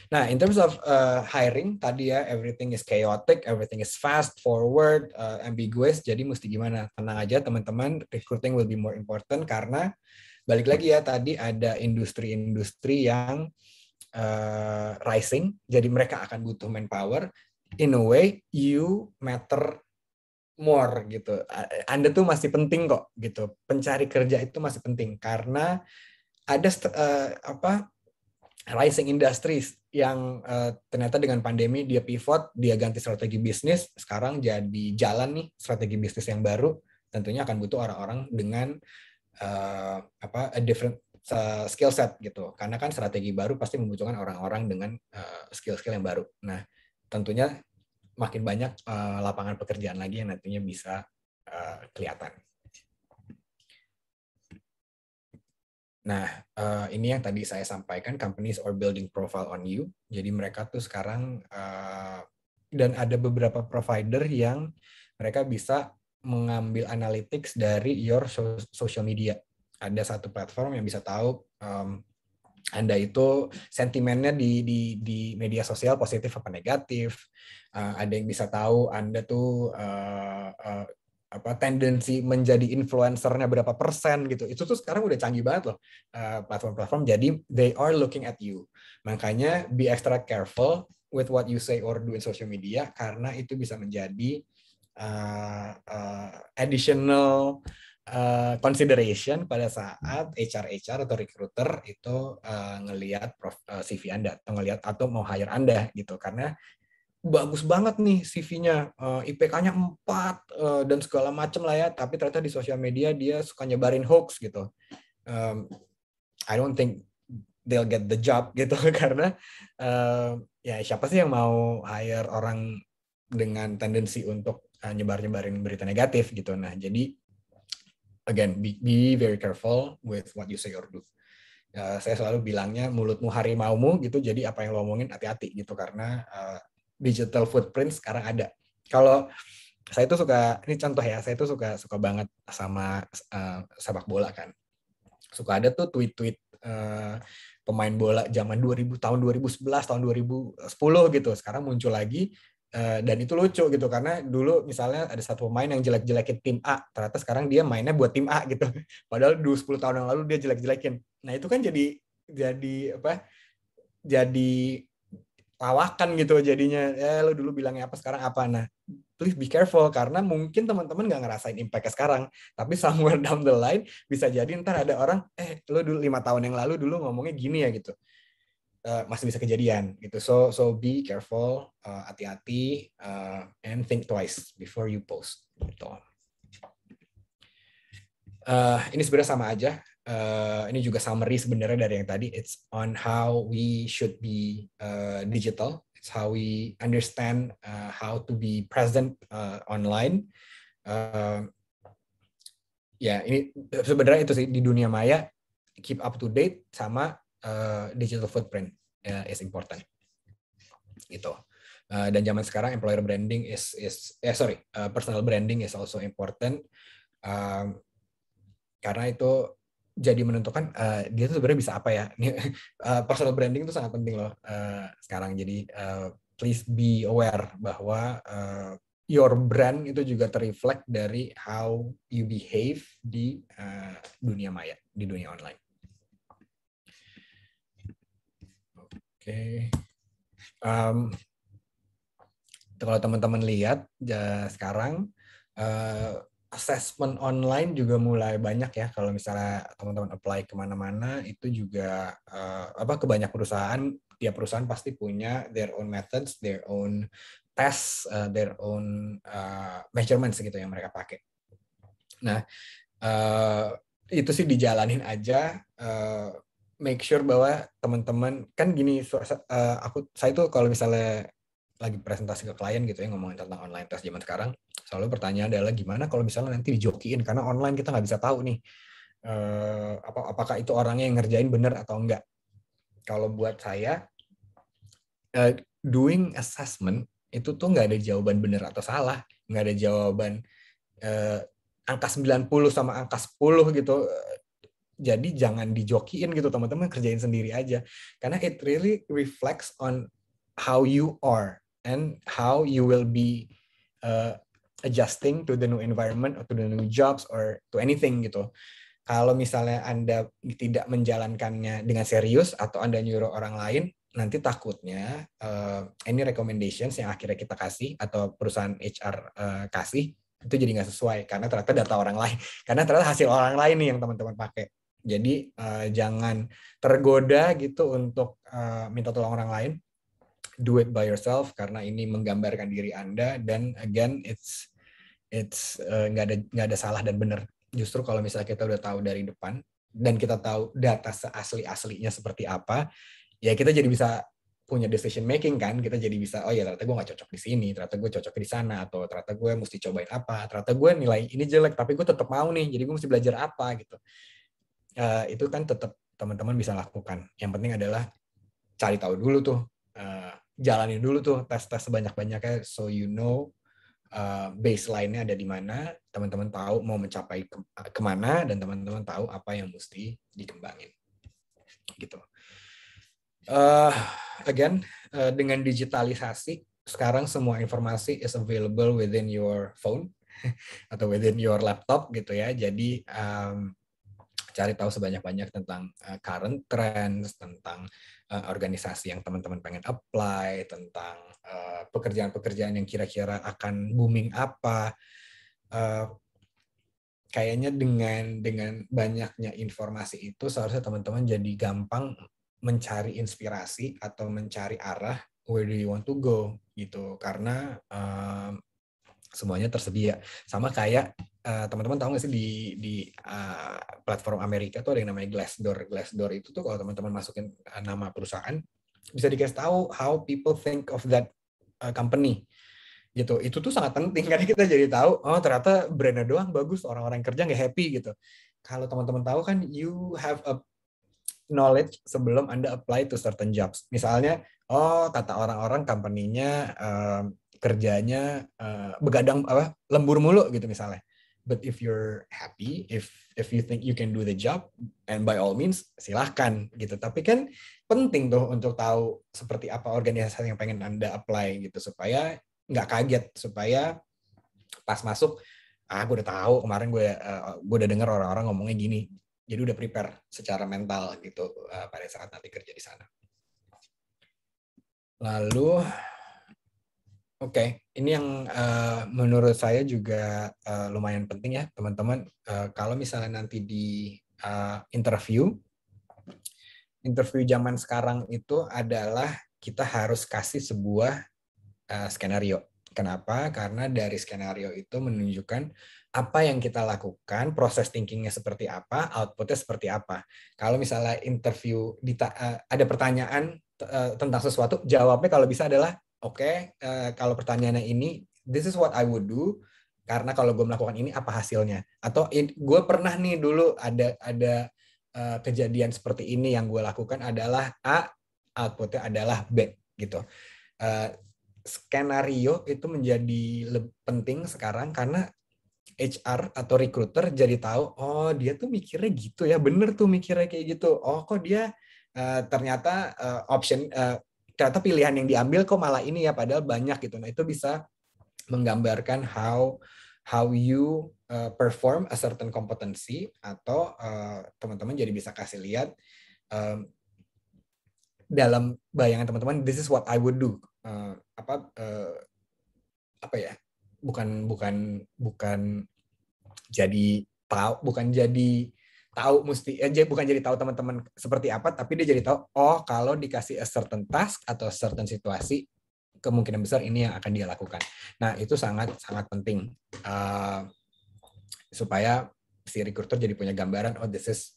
Nah, in terms of hiring tadi ya, everything is chaotic, everything is fast forward, ambiguous. Jadi mesti gimana? Tenang aja teman-teman, recruiting will be more important karena balik lagi ya, tadi ada industri-industri yang rising, jadi mereka akan butuh manpower. In a way, you matter more gitu. Anda tuh masih penting kok gitu. Pencari kerja itu masih penting karena ada rising industries yang ternyata dengan pandemi dia pivot, dia ganti strategi bisnis, sekarang jadi jalan nih strategi bisnis yang baru. Tentunya akan butuh orang-orang dengan a different skill set gitu, karena kan strategi baru pasti membutuhkan orang-orang dengan skill-skill yang baru. Nah, tentunya makin banyak lapangan pekerjaan lagi yang nantinya bisa kelihatan. Nah, ini yang tadi saya sampaikan, companies are building profile on you. Jadi mereka tuh sekarang, dan ada beberapa provider yang mereka bisa mengambil analytics dari your social media. Ada satu platform yang bisa tahu Anda itu sentimennya di media sosial positif apa negatif. Ada yang bisa tahu Anda tuh tendensi menjadi influencernya berapa persen gitu. Itu tuh sekarang udah canggih banget loh platform-platform. Jadi they are looking at you. Makanya be extra careful with what you say or do in social media karena itu bisa menjadi additional consideration pada saat HR atau recruiter itu ngelihat CV Anda atau ngelihat atau mau hire Anda gitu, karena bagus banget nih CV-nya, IPK-nya 4 dan segala macam lah ya, tapi ternyata di sosial media dia suka nyebarin hoax gitu. I don't think they'll get the job gitu karena ya siapa sih yang mau hire orang dengan tendensi untuk nyebarin berita negatif gitu. Nah, jadi again, be very careful with what you say or do. Saya selalu bilangnya mulutmu harimaumu gitu, jadi apa yang lo omongin hati-hati gitu karena digital footprint sekarang ada. Kalau saya itu suka, ini contoh ya, saya itu suka banget sama sepak bola kan. Suka ada tuh tweet-tweet pemain bola zaman tahun 2011, tahun 2010 gitu. Sekarang muncul lagi. Dan itu lucu gitu karena dulu misalnya ada satu pemain yang jelek-jelekin tim A, ternyata sekarang dia mainnya buat tim A gitu. Padahal 10 tahun yang lalu dia jelek-jelekin. Nah, itu kan jadi lawakan gitu jadinya. Lo dulu bilangnya apa, sekarang apa. Nah, please be careful karena mungkin teman-teman nggak ngerasain impact-nya sekarang, tapi somewhere down the line bisa jadi ntar ada orang, lo dulu 5 tahun yang lalu dulu ngomongnya gini ya gitu. Masih bisa kejadian gitu. So be careful, hati-hati, and think twice before you post gitu. Ini sebenarnya sama aja. Ini juga summary sebenarnya dari yang tadi. It's on how we should be digital. It's how we understand how to be present online. Ya, ini sebenarnya itu sih di dunia maya, keep up to date sama digital footprint is important. Gitu. Dan zaman sekarang employer branding personal branding is also important. Karena itu jadi menentukan dia tuh sebenarnya bisa apa ya. Personal branding itu sangat penting loh sekarang. Jadi please be aware bahwa your brand itu juga terreflect dari how you behave di dunia maya, di dunia online. Oke. Kalau teman-teman lihat sekarang assessment online juga mulai banyak ya. Kalau misalnya teman-teman apply kemana-mana, itu juga ke banyak perusahaan, tiap perusahaan pasti punya their own methods, their own tests, their own measurements gitu yang mereka pakai. Nah, itu sih dijalanin aja. Make sure bahwa teman-teman kan gini, saya tuh kalau misalnya lagi presentasi ke klien gitu ya, ngomongin tentang online test zaman sekarang, selalu pertanyaan adalah gimana kalau misalnya nanti dijokiin, karena online kita nggak bisa tahu nih apakah itu orangnya yang ngerjain bener atau enggak. Kalau buat saya doing assessment itu tuh nggak ada jawaban bener atau salah, nggak ada jawaban angka 90 sama angka 10 gitu. Jadi jangan dijokiin gitu, teman-teman kerjain sendiri aja. Karena it really reflects on how you are and how you will be adjusting to the new environment or to the new jobs or to anything gitu. Kalau misalnya Anda tidak menjalankannya dengan serius atau Anda nyuruh orang lain, nanti takutnya any recommendations yang akhirnya kita kasih atau perusahaan HR kasih itu jadi nggak sesuai karena ternyata data orang lain, karena ternyata hasil orang lain nih yang teman-teman pakai. Jadi jangan tergoda gitu untuk minta tolong orang lain. Do it by yourself karena ini menggambarkan diri Anda, dan again it's nggak ada salah dan benar. Justru kalau misalnya kita udah tahu dari depan dan kita tahu data seasli-aslinya seperti apa, ya kita jadi bisa punya decision making kan. Kita jadi bisa, oh ya ternyata gue nggak cocok di sini, ternyata gue cocok di sana, atau ternyata gue mesti cobain apa, ternyata gue nilai ini jelek tapi gue tetap mau nih, jadi gue mesti belajar apa gitu. Itu kan tetap teman-teman bisa lakukan. Yang penting adalah cari tahu dulu tuh, jalanin dulu tuh tes-tes sebanyak-banyaknya, so you know baseline-nya ada di mana, teman-teman tahu mau mencapai kemana, dan teman-teman tahu apa yang mesti dikembangin gitu. Again, dengan digitalisasi sekarang semua informasi is available within your phone atau within your laptop gitu ya. Jadi cari tahu sebanyak-banyak tentang current trends, tentang organisasi yang teman-teman pengen apply, tentang pekerjaan-pekerjaan yang kira-kira akan booming apa. Kayaknya dengan banyaknya informasi itu seharusnya teman-teman jadi gampang mencari inspirasi atau mencari arah where do you want to go gitu, karena semuanya tersedia. Sama kayak teman-teman tahu nggak sih di platform Amerika tuh ada yang namanya Glassdoor. Glassdoor itu tuh kalau teman-teman masukin nama perusahaan bisa dikasih tahu how people think of that company gitu. Itu tuh sangat penting karena kita jadi tahu, oh ternyata brandnya doang bagus, orang-orang kerja nggak happy gitu. Kalau teman-teman tahu kan, you have a knowledge sebelum Anda apply to certain jobs. Misalnya, oh kata orang-orang company-nya kerjanya begadang lembur mulu gitu misalnya. But if you're happy, if you think you can do the job, and by all means silahkan gitu. Tapi kan penting tuh untuk tahu seperti apa organisasi yang pengen Anda apply gitu, supaya nggak kaget, supaya pas masuk gue udah tahu kemarin gue udah dengar orang-orang ngomongnya gini, jadi udah prepare secara mental gitu pada saat nanti kerja di sana. Lalu ini yang menurut saya juga lumayan penting ya teman-teman. Kalau misalnya nanti di interview zaman sekarang itu adalah kita harus kasih sebuah skenario. Kenapa? Karena dari skenario itu menunjukkan apa yang kita lakukan, proses thinkingnya seperti apa, outputnya seperti apa. Kalau misalnya interview ada pertanyaan tentang sesuatu, jawabnya kalau bisa adalah kalau pertanyaannya ini, this is what I would do, karena kalau gue melakukan ini apa hasilnya. Atau gue pernah nih dulu ada kejadian seperti ini, yang gue lakukan adalah A, outputnya adalah B gitu. Skenario itu menjadi lebih penting sekarang karena HR atau recruiter jadi tahu, oh dia tuh mikirnya gitu ya, bener tuh mikirnya kayak gitu. Oh kok dia ternyata ternyata pilihan yang diambil kok malah ini ya, padahal banyak gitu. Nah itu bisa menggambarkan how you perform a certain competency, atau teman-teman jadi bisa kasih lihat dalam bayangan teman-teman, this is what I would do. apa ya, bukan jadi tahu, bukan jadi tahu teman-teman seperti apa, tapi dia jadi tahu, oh kalau dikasih a certain task atau certain situasi, kemungkinan besar ini yang akan dia lakukan. Nah itu sangat sangat penting supaya si recruiter jadi punya gambaran, oh this is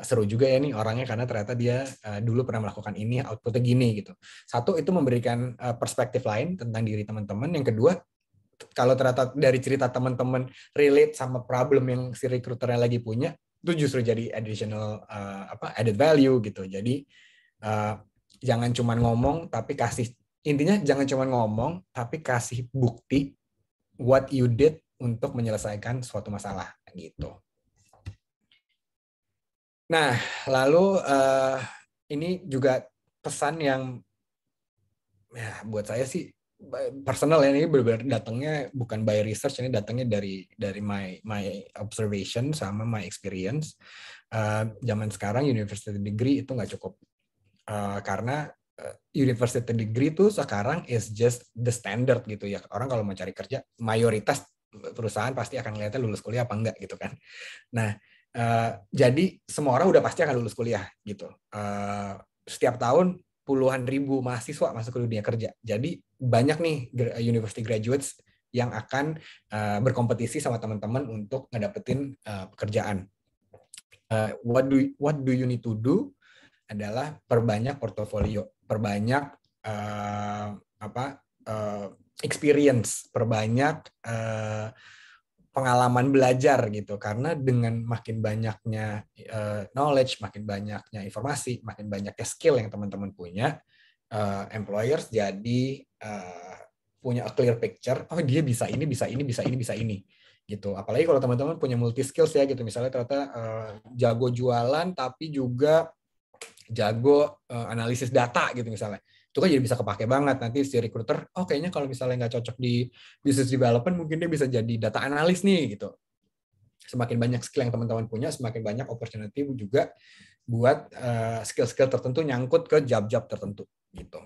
seru juga ya nih orangnya karena ternyata dia dulu pernah melakukan ini, outputnya gini gitu. Satu, itu memberikan perspektif lain tentang diri teman-teman. Yang kedua, kalau ternyata dari cerita teman-teman relate sama problem yang si recruiternya lagi punya, itu justru jadi additional added value gitu. Jadi jangan cuma ngomong tapi jangan cuma ngomong tapi kasih bukti what you did untuk menyelesaikan suatu masalah gitu. Nah, lalu ini juga pesan yang ya buat saya sih personal ya, ini benar-benar datangnya bukan by research, ini datangnya dari my observation sama my experience. Zaman sekarang university degree itu nggak cukup karena university degree itu sekarang is just the standard gitu ya. Orang kalau mau cari kerja, mayoritas perusahaan pasti akan ngeliatnya lulus kuliah apa enggak gitu kan. Nah, jadi semua orang udah pasti akan lulus kuliah gitu. Setiap tahun puluhan ribu mahasiswa masuk ke dunia kerja. Jadi banyak nih university graduates yang akan berkompetisi sama teman-teman untuk ngedapetin pekerjaan. What do you need to do adalah perbanyak portofolio, perbanyak experience, perbanyak pengalaman belajar gitu, karena dengan makin banyaknya knowledge, makin banyaknya informasi, makin banyaknya skill yang teman-teman punya, employers jadi punya a clear picture, oh dia bisa ini gitu. Apalagi kalau teman-teman punya multi skills ya gitu, misalnya ternyata jago jualan tapi juga jago analisis data gitu misalnya, itu kan jadi bisa kepake banget nanti si recruiter, oh kayaknya kalau misalnya nggak cocok di business development mungkin dia bisa jadi data analis nih gitu. Semakin banyak skill yang teman-teman punya, semakin banyak opportunity juga buat skill-skill tertentu nyangkut ke job-job tertentu gitu.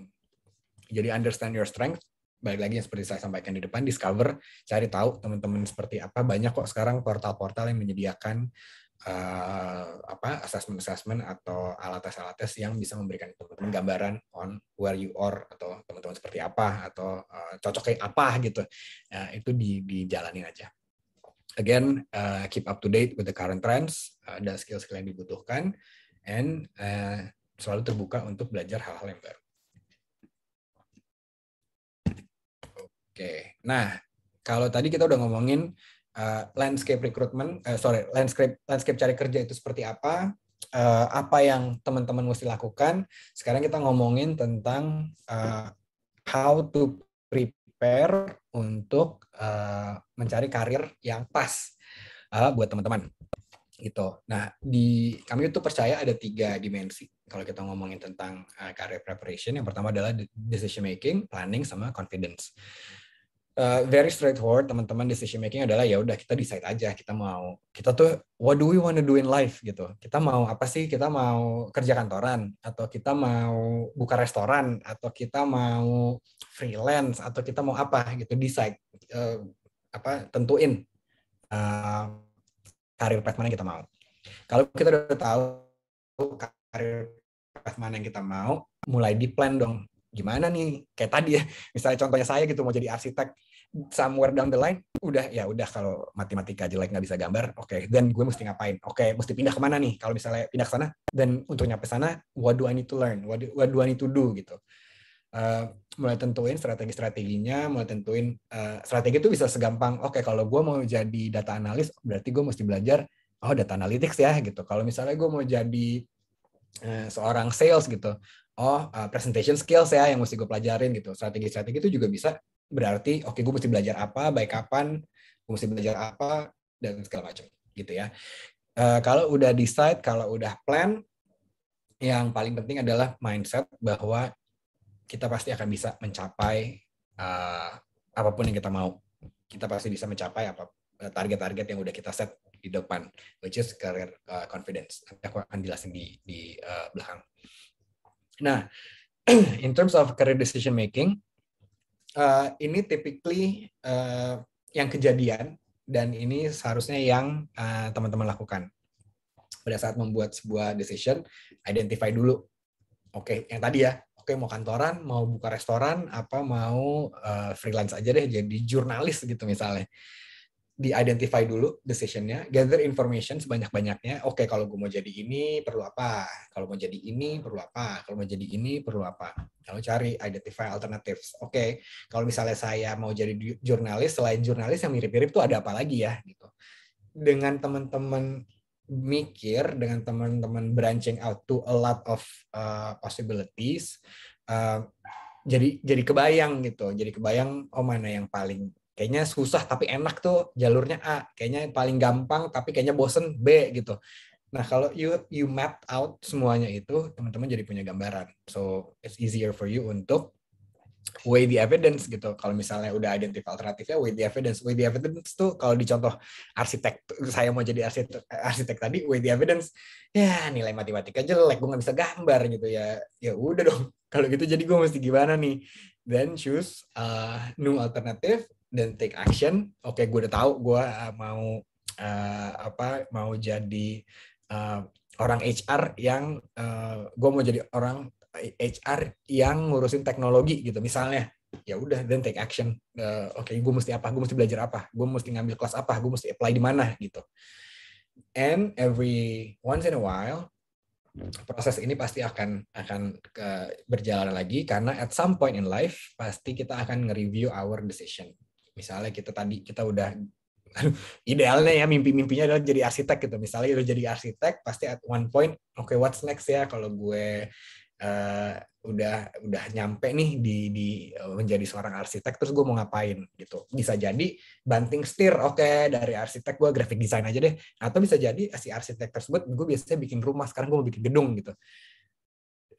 Jadi understand your strength, balik lagi yang seperti saya sampaikan di depan, discover, cari tahu teman-teman seperti apa. Banyak kok sekarang portal-portal yang menyediakan assessment atau alat tes yang bisa memberikan teman-teman gambaran on where you are, atau teman-teman seperti apa, atau cocok kayak apa gitu. Itu dijalanin aja. Again, keep up to date with the current trends dan skill-skill yang dibutuhkan, and selalu terbuka untuk belajar hal-hal yang baru. Oke, nah kalau tadi kita udah ngomongin landscape recruitment, landscape cari kerja itu seperti apa yang teman-teman mesti lakukan. Sekarang kita ngomongin tentang how to prepare untuk mencari karir yang pas buat teman-teman. Gitu. Nah, kami itu percaya ada 3 dimensi kalau kita ngomongin tentang career preparation. Yang pertama adalah decision making, planning, sama confidence. Very straightforward, teman-teman. Decision making adalah ya udah kita decide aja, kita tuh what do we want to do in life gitu. Kita mau apa sih? Kita mau kerja kantoran, atau kita mau buka restoran, atau kita mau freelance, atau kita mau apa gitu. Decide, tentuin karir path mana yang kita mau. Kalau kita udah tahu karir path mana yang kita mau, mulai di plan dong. Gimana nih, kayak tadi ya, misalnya contohnya saya gitu, mau jadi arsitek, somewhere down the line, udah kalau matematika jelek nggak bisa gambar, oke, then gue mesti ngapain? Oke, mesti pindah kemana nih? Kalau misalnya pindah ke sana, dan untuk nyampe sana, what do I need to learn? What do I need to do gitu? Mulai tentuin strategi-strateginya, mulai tentuin strategi itu bisa segampang, oke, kalau gue mau jadi data analis, berarti gue mesti belajar data analytics ya gitu. Kalau misalnya gue mau jadi seorang sales gitu, presentation skills ya yang mesti gue pelajarin gitu. Strategi-strategi itu juga bisa berarti oke, gue mesti belajar apa, baik kapan, gue mesti belajar apa, dan segala macam gitu ya. Kalau udah decide, kalau udah plan, yang paling penting adalah mindset bahwa kita pasti akan bisa mencapai apapun yang kita mau. Kita pasti bisa mencapai target-target yang udah kita set di depan, which is career confidence. Nanti aku akan jelasin di belakang. Nah, in terms of career decision making, Ini typically yang kejadian dan ini seharusnya yang teman-teman lakukan pada saat membuat sebuah decision. Identify dulu, oke, yang tadi ya, oke, mau kantoran, mau buka restoran, apa mau freelance aja deh jadi jurnalis gitu misalnya. Di-identify dulu decision-nya, gather information sebanyak-banyaknya. Oke, kalau gue mau jadi ini perlu apa? Kalau mau jadi ini perlu apa? Kalau mau jadi ini perlu apa? Lalu cari identify alternatives. Oke, kalau misalnya saya mau jadi jurnalis, selain jurnalis yang mirip-mirip tuh ada apa lagi ya gitu. Dengan teman-teman mikir, dengan teman-teman branching out to a lot of possibilities, jadi kebayang gitu. Jadi kebayang, oh mana yang paling kayaknya susah tapi enak tuh jalurnya A, kayaknya paling gampang tapi kayaknya bosen B gitu. Nah, kalau you map out semuanya itu, teman-teman jadi punya gambaran. So it's easier for you untuk weigh the evidence gitu. Kalau misalnya udah identify alternatifnya, weigh the evidence. Weigh the evidence tuh kalau di contoh arsitek, saya mau jadi arsitek tadi, weigh the evidence, ya nilai matematika jelek, gue nggak bisa gambar gitu ya. Ya udah dong. Kalau gitu jadi gue mesti gimana nih? Then choose new alternative, then take action. Oke, gue udah tahu gue mau jadi orang HR yang gue mau jadi orang HR yang ngurusin teknologi gitu misalnya. Ya udah, then take action. Oke, gue mesti apa? Gue mesti belajar apa? Gue mesti ngambil kelas apa? Gue mesti apply di mana gitu. And every once in a while proses ini pasti akan berjalan lagi karena at some point in life pasti kita akan nge-review our decision. Misalnya kita udah idealnya ya mimpinya adalah jadi arsitek gitu. Misalnya udah jadi arsitek pasti at one point oke, what's next ya kalau gue udah nyampe nih di menjadi seorang arsitek, terus gue mau ngapain gitu. Bisa jadi banting setir, oke, dari arsitek gue graphic design aja deh, atau bisa jadi si arsitek tersebut gue biasanya bikin rumah, sekarang gue mau bikin gedung gitu.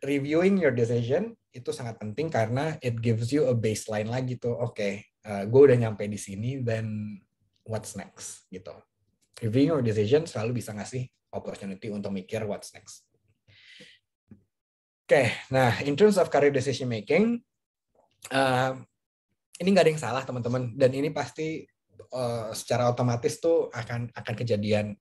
Reviewing your decision itu sangat penting karena it gives you a baseline lagi tuh. Oke, gue udah nyampe di sini, then what's next gitu. Reviewing your decision selalu bisa ngasih opportunity untuk mikir what's next. Oke, nah in terms of career decision making, ini nggak ada yang salah teman-teman, dan ini pasti secara otomatis tuh akan kejadian.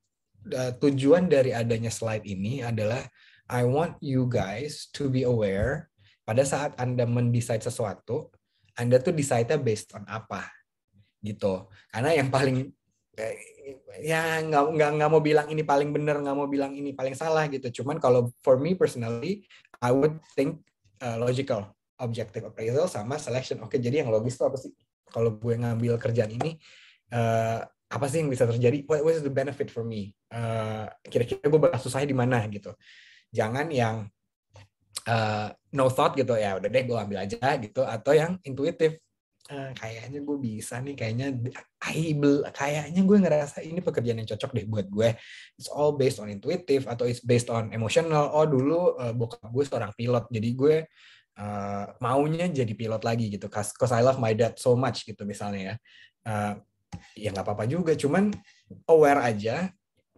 Tujuan dari adanya slide ini adalah I want you guys to be aware pada saat Anda mendecide sesuatu, Anda tuh decide-nya based on apa gitu. Karena yang paling ya nggak mau bilang ini paling benar, nggak mau bilang ini paling salah gitu. Cuman kalau for me personally, I would think logical, objective appraisal sama selection. Oke, jadi yang logis itu apa sih? Kalau gue ngambil kerjaan ini, apa sih yang bisa terjadi? What is the benefit for me? Kira-kira gue bakal susahnya di mana gitu. Jangan yang no thought gitu, ya udah deh gue ambil aja gitu. Atau yang intuitif. Kayaknya gue bisa nih, kayaknya gue ngerasa ini pekerjaan yang cocok deh buat gue. It's all based on intuitive atau it's based on emotional. Oh dulu bokap gue seorang pilot, jadi gue maunya jadi pilot lagi gitu. Cause I love my dad so much gitu misalnya ya. Ya nggak apa-apa juga, cuman aware aja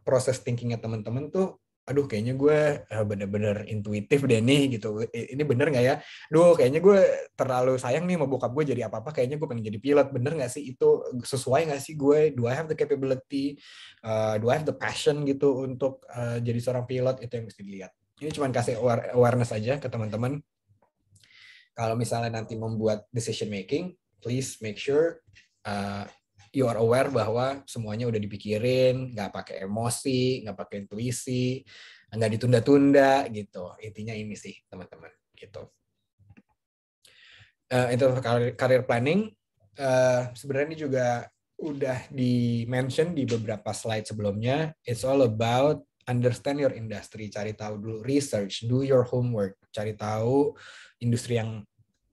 proses thinkingnya teman-teman tuh. Aduh, kayaknya gue bener-bener intuitif deh nih gitu. Ini bener nggak ya? Duh, kayaknya gue terlalu sayang nih mau bokap gue jadi apa-apa. Kayaknya gue pengen jadi pilot. Bener nggak sih itu? Sesuai nggak sih gue? Do I have the capability? Do I have the passion gitu untuk jadi seorang pilot? Itu yang mesti dilihat. Ini cuma kasih awareness aja ke teman-teman. Kalau misalnya nanti membuat decision making, please make sure you are aware bahwa semuanya udah dipikirin, nggak pakai emosi, nggak pakai intuisi, nggak ditunda-tunda gitu. Intinya ini sih teman-teman gitu. Itu career planning. Sebenarnya ini juga udah di-mention di beberapa slide sebelumnya. It's all about understand your industry, cari tahu dulu, research, do your homework, cari tahu industri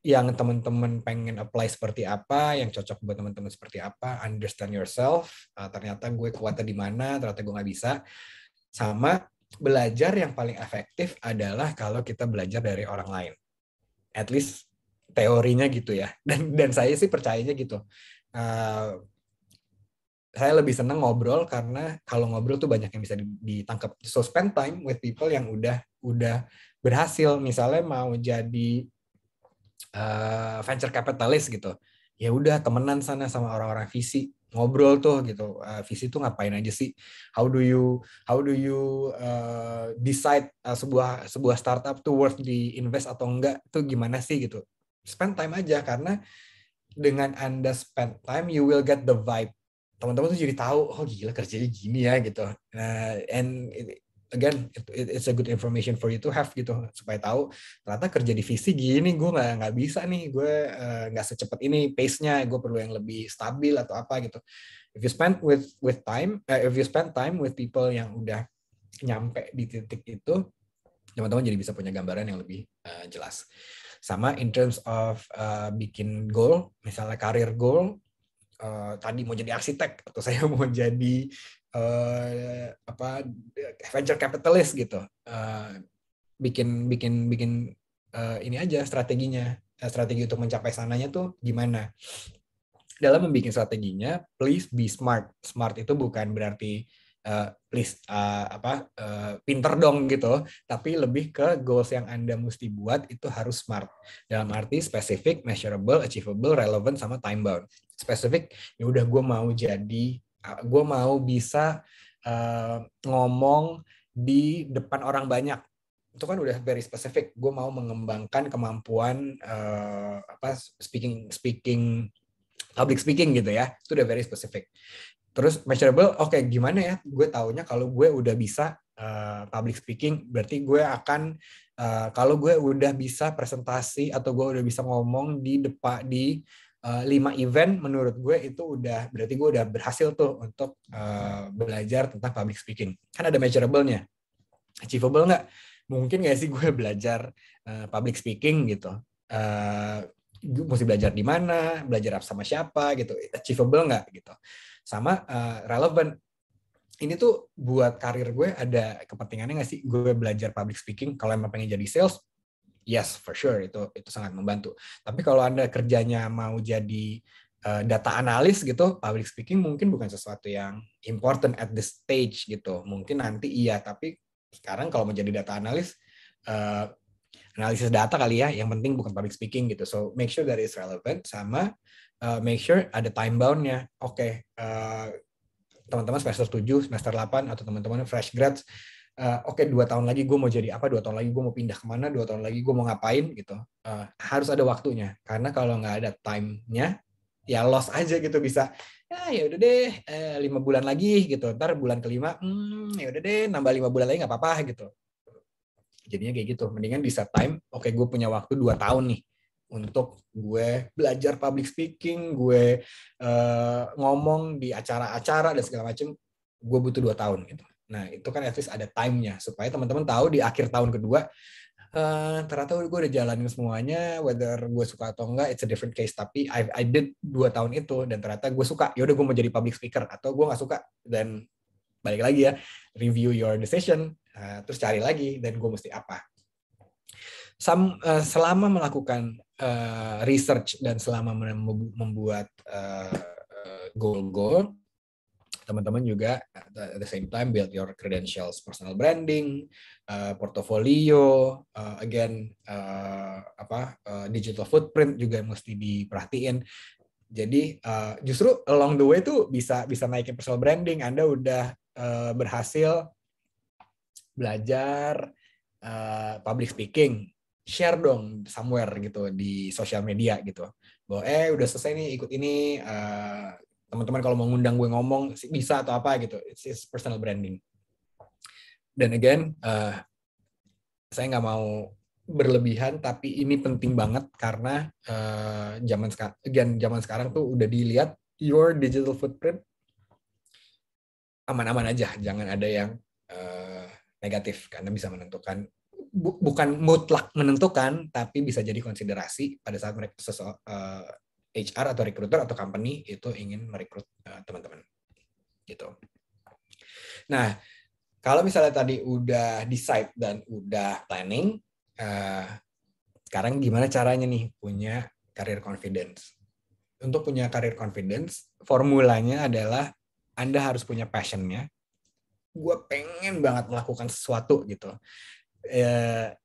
yang teman-teman pengen apply seperti apa, yang cocok buat teman-teman seperti apa, understand yourself, ternyata gue kuatnya di mana, ternyata gue nggak bisa. Sama belajar yang paling efektif adalah kalau kita belajar dari orang lain. At least teorinya gitu ya. Dan saya sih percayanya gitu. Saya lebih senang ngobrol karena kalau ngobrol tuh banyak yang bisa ditangkap. So spend time with people yang udah berhasil. Misalnya mau jadi venture capitalist gitu, ya udah temenan sana sama orang-orang visi, ngobrol tuh gitu. Visi tuh ngapain aja sih? How do you decide sebuah startup tuh worth di invest atau enggak? Tuh gimana sih gitu? Spend time aja, karena dengan Anda spend time, you will get the vibe. Teman-teman tuh jadi tahu, oh gila kerjanya gini ya gitu. Again, it's a good information for you to have gitu, supaya tahu ternyata kerja di visi gini, gue nggak bisa nih, gue nggak secepat ini pace-nya, gue perlu yang lebih stabil atau apa gitu. If you spend if you spend time with people yang udah nyampe di titik itu, teman-teman jadi bisa punya gambaran yang lebih jelas. Sama in terms of bikin goal, misalnya career goal, tadi mau jadi arsitek atau saya mau jadi venture capitalist gitu, bikin ini aja strateginya, strategi untuk mencapai sananya tuh gimana. Dalam membuat strateginya, please be smart. Smart itu bukan berarti pinter dong gitu, tapi lebih ke goals yang Anda mesti buat itu harus smart. Dalam arti spesifik, measurable, achievable, relevant, sama time bound. Spesifik, ya udah gue mau bisa ngomong di depan orang banyak. Itu kan udah very spesifik. Gue mau mengembangkan kemampuan speaking public speaking gitu ya. Itu udah very specific. Terus measurable, oke, gimana ya gue taunya kalau gue udah bisa public speaking, berarti gue akan kalau gue udah bisa presentasi atau gue udah bisa ngomong di 5 event, menurut gue itu berarti gue udah berhasil tuh untuk belajar tentang public speaking. Kan ada measurable-nya. Achievable nggak? Mungkin nggak sih gue belajar public speaking gitu? Gue mesti belajar di mana, belajar sama siapa gitu, achievable nggak gitu. Sama relevant, ini tuh buat karir gue ada kepentingannya nggak sih gue belajar public speaking? Kalau emang pengen jadi sales, yes for sure, itu sangat membantu. Tapi kalau Anda kerjanya mau jadi data analis gitu, public speaking mungkin bukan sesuatu yang important at this stage gitu. Mungkin nanti iya, tapi sekarang kalau mau jadi data analis, analisis data kali ya, yang penting bukan public speaking gitu. So make sure that it's relevant, sama make sure ada time bound-nya. Oke, teman-teman semester 7, semester 8, atau teman-teman fresh grads, oke, 2 tahun lagi gue mau jadi apa, 2 tahun lagi gue mau pindah kemana, 2 tahun lagi gue mau ngapain gitu. Harus ada waktunya, karena kalau nggak ada time-nya, ya loss aja gitu, bisa ya udah deh 5 bulan lagi gitu, ntar bulan kelima ya udah deh nambah 5 bulan lagi nggak apa-apa gitu. Jadinya kayak gitu, mendingan di set time, oke, gue punya waktu 2 tahun nih untuk gue belajar public speaking, gue ngomong di acara-acara dan segala macam, gue butuh 2 tahun gitu. Nah itu kan at least ada time-nya, supaya teman-teman tahu di akhir tahun kedua, ternyata gue udah jalanin semuanya, whether gue suka atau enggak, it's a different case, tapi I did 2 tahun itu, dan ternyata gue suka, yaudah gue mau jadi public speaker, atau gue nggak suka, dan balik lagi ya, review your decision, terus cari lagi, dan gue mesti apa. Selama melakukan research dan selama membuat goal-goal, teman-teman juga at the same time build your credentials, personal branding, portfolio, digital footprint juga mesti diperhatiin. Jadi justru along the way tuh bisa naikin personal branding. Anda udah berhasil belajar public speaking, share dong somewhere gitu di sosial media gitu, bahwa udah selesai nih ikut ini, teman-teman kalau mau ngundang gue ngomong bisa atau apa gitu. It's personal branding. Dan again, saya nggak mau berlebihan, tapi ini penting banget karena zaman sekarang tuh udah dilihat your digital footprint aman-aman aja, jangan ada yang negatif, karena bisa menentukan, bukan mutlak menentukan, tapi bisa jadi konsiderasi pada saat mereka HR atau recruiter atau company itu ingin merekrut teman-teman gitu. Nah, kalau misalnya tadi udah decide dan udah planning, sekarang gimana caranya nih punya career confidence? Untuk punya career confidence, formulanya adalah Anda harus punya passion-nya. Gue pengen banget melakukan sesuatu gitu.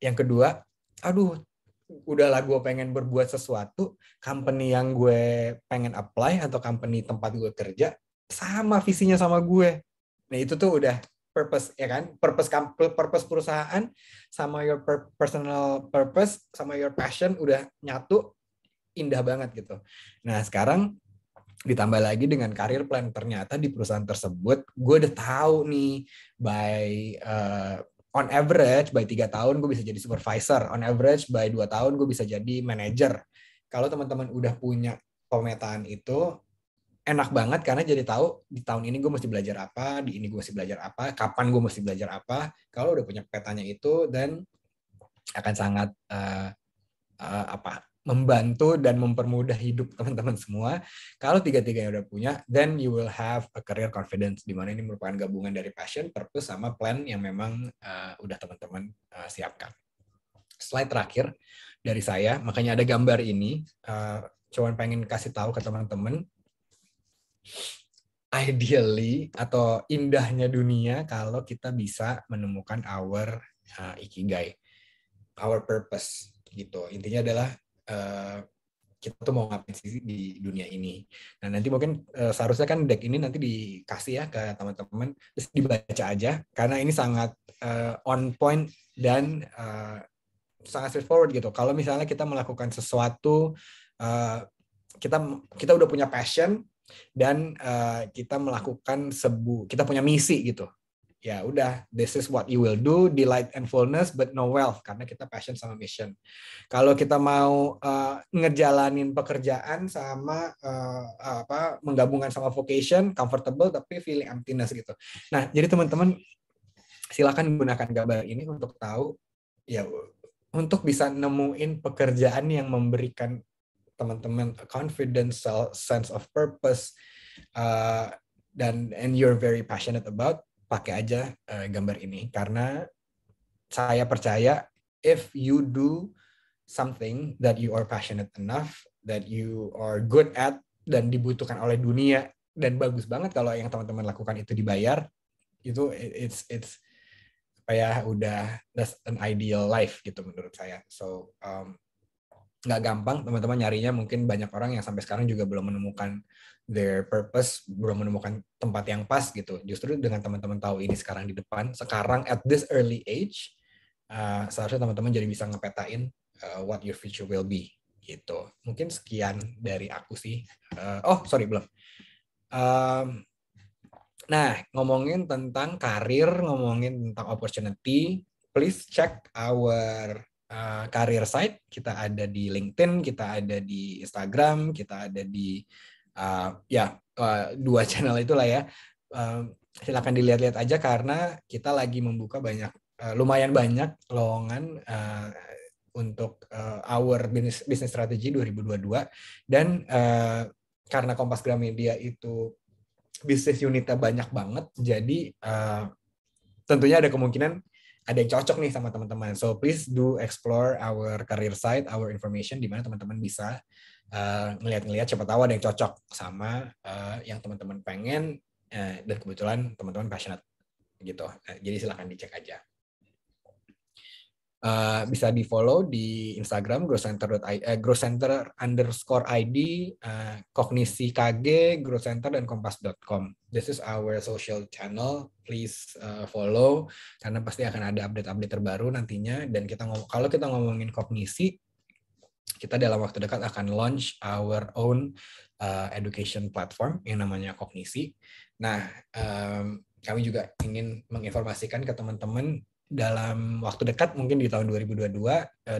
Yang kedua, udahlah gue pengen berbuat sesuatu, company yang gue pengen apply atau company tempat gue kerja sama visinya sama gue. Nah itu tuh udah purpose ya kan, purpose perusahaan sama your personal purpose sama your passion udah nyatu, indah banget gitu. Nah sekarang ditambah lagi dengan career plan, ternyata di perusahaan tersebut gue udah tahu nih by on average by 3 tahun gue bisa jadi supervisor, on average by 2 tahun gue bisa jadi manager. Kalau teman-teman udah punya pemetaan itu enak banget karena jadi tahu di tahun ini gue mesti belajar apa, di ini gue mesti belajar apa, kapan gue mesti belajar apa. Kalau udah punya petanya itu, dan akan sangat membantu dan mempermudah hidup teman-teman semua. Kalau tiga-tiganya udah punya, then you will have a career confidence, di mana ini merupakan gabungan dari passion, purpose, sama plan yang memang udah teman-teman siapkan. Slide terakhir dari saya, makanya ada gambar ini, cuman pengen kasih tahu ke teman-teman, ideally atau indahnya dunia kalau kita bisa menemukan our ikigai, our purpose gitu. Intinya adalah kita tuh mau ngapain sih di dunia ini. Nah nanti mungkin seharusnya kan deck ini nanti dikasih ya ke teman-teman, terus dibaca aja karena ini sangat on point dan sangat straightforward gitu. Kalau misalnya kita melakukan sesuatu, kita udah punya passion dan kita melakukan kita punya misi gitu. Ya udah, this is what you will do, delight and fullness but no wealth, karena kita passion sama mission. Kalau kita mau ngejalanin pekerjaan sama menggabungkan sama vocation, comfortable tapi feeling emptiness gitu. Nah, jadi teman-teman silakan gunakan gambar ini untuk tahu ya, untuk bisa nemuin pekerjaan yang memberikan teman-teman confidence, sense of purpose, and you're very passionate about. Pakai aja gambar ini, karena saya percaya if you do something that you are passionate enough, that you are good at, dan dibutuhkan oleh dunia, dan bagus banget kalau yang teman-teman lakukan itu dibayar, itu it's kayak udah that's an ideal life gitu menurut saya. So nggak gampang teman-teman nyarinya, mungkin banyak orang yang sampai sekarang juga belum menemukan their purpose, belum menemukan tempat yang pas gitu. Justru dengan teman-teman tahu ini sekarang di depan, sekarang at this early age, seharusnya teman-teman jadi bisa ngepetain what your future will be gitu. Mungkin sekian dari aku sih. Belum. Nah, ngomongin tentang karir, ngomongin tentang opportunity, please check our career site. Kita ada di LinkedIn, kita ada di Instagram, kita ada di dua channel itulah ya. Silakan dilihat-lihat aja karena kita lagi membuka lumayan banyak lowongan untuk our business strategy 2022, dan karena Kompas Gramedia itu bisnis unitnya banyak banget, jadi tentunya ada kemungkinan ada yang cocok nih sama teman-teman. So please do explore our career site, our information, di mana teman-teman bisa ngeliat-ngeliat, siapa tahu ada yang cocok sama yang teman-teman pengen, dan kebetulan teman-teman passionate gitu. Jadi silahkan dicek aja. Bisa di follow di Instagram growthcenter_id, kognisi KG, growthcenter, dan kompas.com. This is our social channel. Please follow karena pasti akan ada update-update terbaru nantinya. Dan kalau kita ngomongin kognisi, kita dalam waktu dekat akan launch our own education platform yang namanya Kognisi. Nah, kami juga ingin menginformasikan ke teman-teman dalam waktu dekat, mungkin di tahun 2022,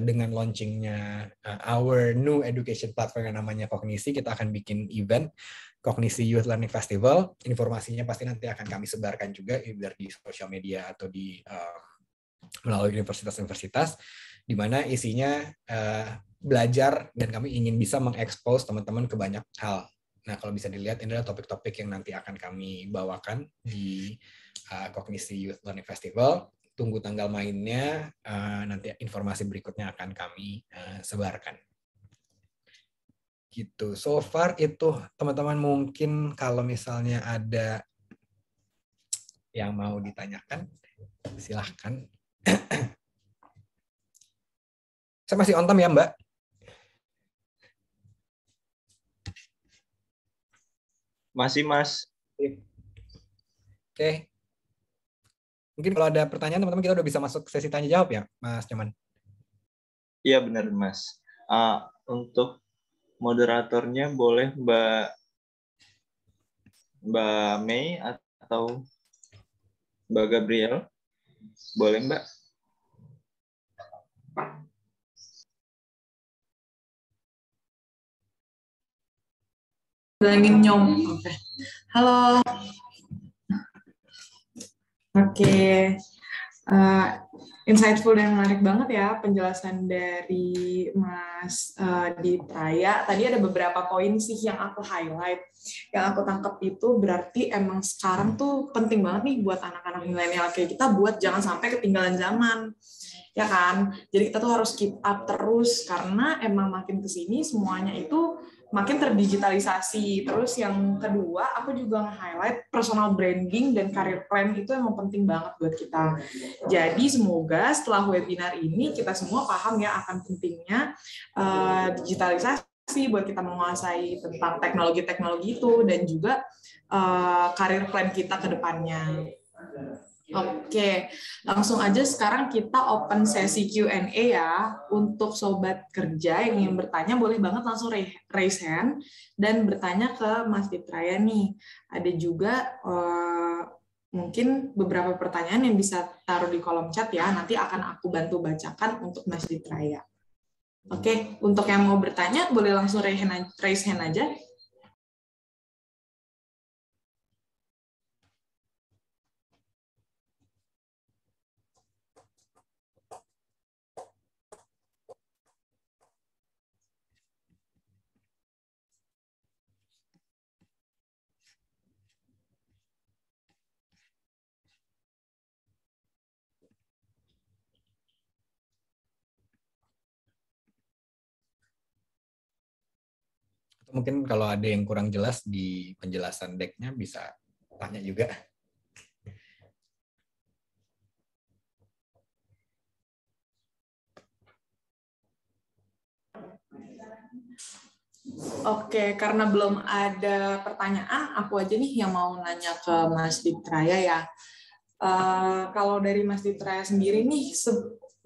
dengan launchingnya our new education platform yang namanya Kognisi, kita akan bikin event Kognisi Youth Learning Festival. Informasinya pasti nanti akan kami sebarkan juga, either di sosial media atau melalui universitas-universitas, di mana isinya belajar, dan kami ingin bisa mengekspos teman-teman ke banyak hal. Nah, kalau bisa dilihat, ini adalah topik-topik yang nanti akan kami bawakan di Kognisi Youth Learning Festival. Tunggu tanggal mainnya, nanti informasi berikutnya akan kami sebarkan. Gitu. So far itu, teman-teman, mungkin kalau misalnya ada yang mau ditanyakan, silahkan. Saya masih on time ya, Mbak? Masih, Mas. Oke. Mungkin kalau ada pertanyaan teman-teman kita udah bisa masuk sesi tanya jawab ya, Mas Nyoman. Iya benar, Mas. Untuk moderatornya boleh Mbak Mei atau Mbak Gabriel? Boleh, Mbak? Bilangin Nyom. Oke. Halo. Oke. Insightful dan menarik banget ya penjelasan dari Mas Dipraya. Tadi ada beberapa poin sih yang aku highlight. Yang aku tangkap itu berarti emang sekarang tuh penting banget nih buat anak-anak milenial kayak kita buat jangan sampai ketinggalan zaman. Ya kan? Jadi kita tuh harus keep up terus karena emang makin kesini semuanya itu makin terdigitalisasi. Terus yang kedua, aku juga nge-highlight personal branding dan career plan itu emang penting banget buat kita. Jadi semoga setelah webinar ini kita semua paham ya akan pentingnya digitalisasi buat kita menguasai tentang teknologi-teknologi itu dan juga career plan kita ke depannya. Oke, langsung aja sekarang kita open sesi Q&A ya. Untuk sobat kerja yang ingin bertanya, boleh banget langsung raise hand dan bertanya ke Mas Dipraya nih. Ada juga mungkin beberapa pertanyaan yang bisa taruh di kolom chat ya. Nanti akan aku bantu bacakan untuk Mas Dipraya. Oke, untuk yang mau bertanya, boleh langsung raise hand aja. Mungkin kalau ada yang kurang jelas di penjelasan deck-nya bisa tanya juga. Oke, karena belum ada pertanyaan, aku aja nih yang mau nanya ke Mas Dipraya ya. Kalau dari Mas Dipraya sendiri nih,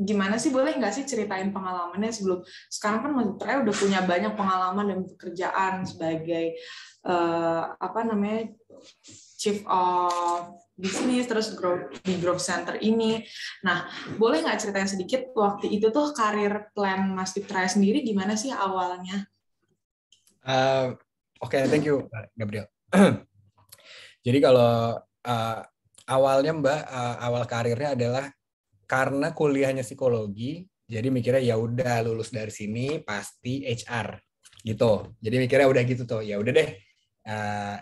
gimana sih, boleh nggak sih ceritain pengalamannya sebelum sekarang kan Mas Dipraya udah punya banyak pengalaman dan pekerjaan sebagai Chief of Business terus di Growth Center ini. Nah, boleh nggak ceritain sedikit waktu itu tuh karir plan Mas Dipraya sendiri gimana sih awalnya? Oke, thank you, Gabriel. Jadi kalau awalnya Mbak, awal karirnya adalah karena kuliahnya psikologi, jadi mikirnya ya udah lulus dari sini pasti HR gitu. Jadi mikirnya udah gitu tuh, ya udah deh.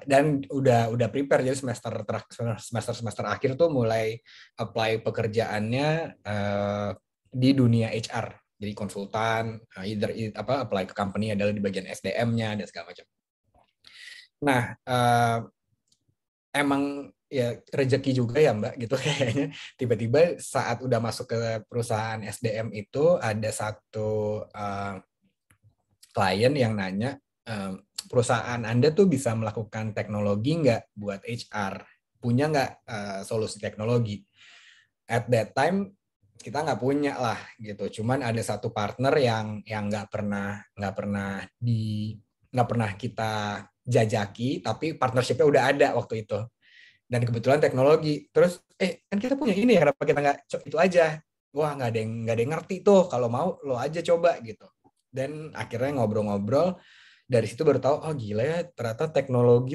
Dan udah prepare, jadi semester akhir tuh mulai apply pekerjaannya di dunia HR. Jadi konsultan, apply ke company adalah di bagian SDM-nya dan segala macam. Nah, emang ya rezeki juga ya Mbak gitu kayaknya. Tiba-tiba saat udah masuk ke perusahaan SDM itu ada satu klien yang nanya, perusahaan Anda tuh bisa melakukan teknologi nggak buat HR? Punya nggak solusi teknologi? At that time kita nggak punya lah gitu. Cuman ada satu partner yang nggak pernah kita jajaki, tapi partnershipnya udah ada waktu itu. Dan kebetulan teknologi. Terus kan kita punya ini ya, kenapa kita nggak itu aja? Wah, nggak ada yang ngerti tuh. Kalau mau lo aja coba gitu. Dan akhirnya ngobrol-ngobrol, dari situ baru tahu, oh gila ya, ternyata teknologi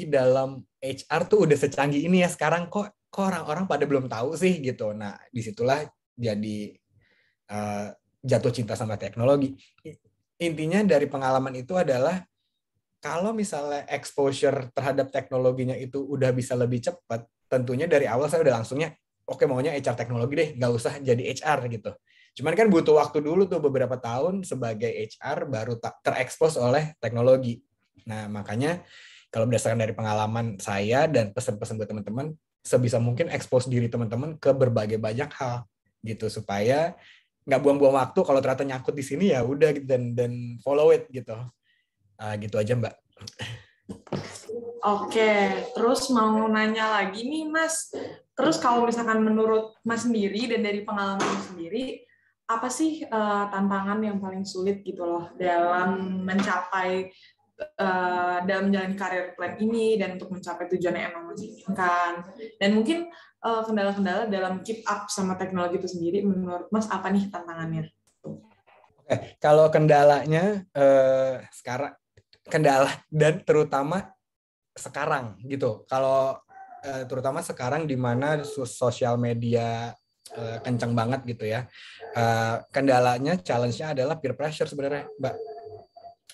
dalam HR tuh udah secanggih ini ya sekarang. Kok orang-orang pada belum tahu sih gitu. Nah, disitulah jadi jatuh cinta sama teknologi. Intinya dari pengalaman itu adalah kalau misalnya exposure terhadap teknologinya itu udah bisa lebih cepat, tentunya dari awal saya udah langsungnya, oke maunya HR teknologi deh, nggak usah jadi HR gitu. Cuman kan butuh waktu dulu tuh beberapa tahun sebagai HR baru terekspos oleh teknologi. Nah makanya kalau berdasarkan dari pengalaman saya dan pesan-pesan buat teman-teman, sebisa mungkin expose diri teman-teman ke berbagai banyak hal. gitu, supaya nggak buang-buang waktu. Kalau ternyata nyangkut di sini ya udah gitu, dan follow it gitu. Gitu aja Mbak. Oke, terus mau nanya lagi nih Mas. Terus kalau misalkan menurut Mas sendiri dan dari pengalaman Mas sendiri, apa sih tantangan yang paling sulit gitu loh dalam mencapai dalam menjalani karir plan ini dan untuk mencapai tujuan yang emang Mas inginkan? Dan mungkin kendala-kendala dalam keep up sama teknologi itu sendiri, menurut Mas apa nih tantangannya? Oke, kalau kendalanya sekarang, kendala dan terutama sekarang gitu. Kalau terutama sekarang di mana sosial media kencang banget gitu ya. Kendalanya, challenge-nya adalah peer pressure sebenarnya, Mbak.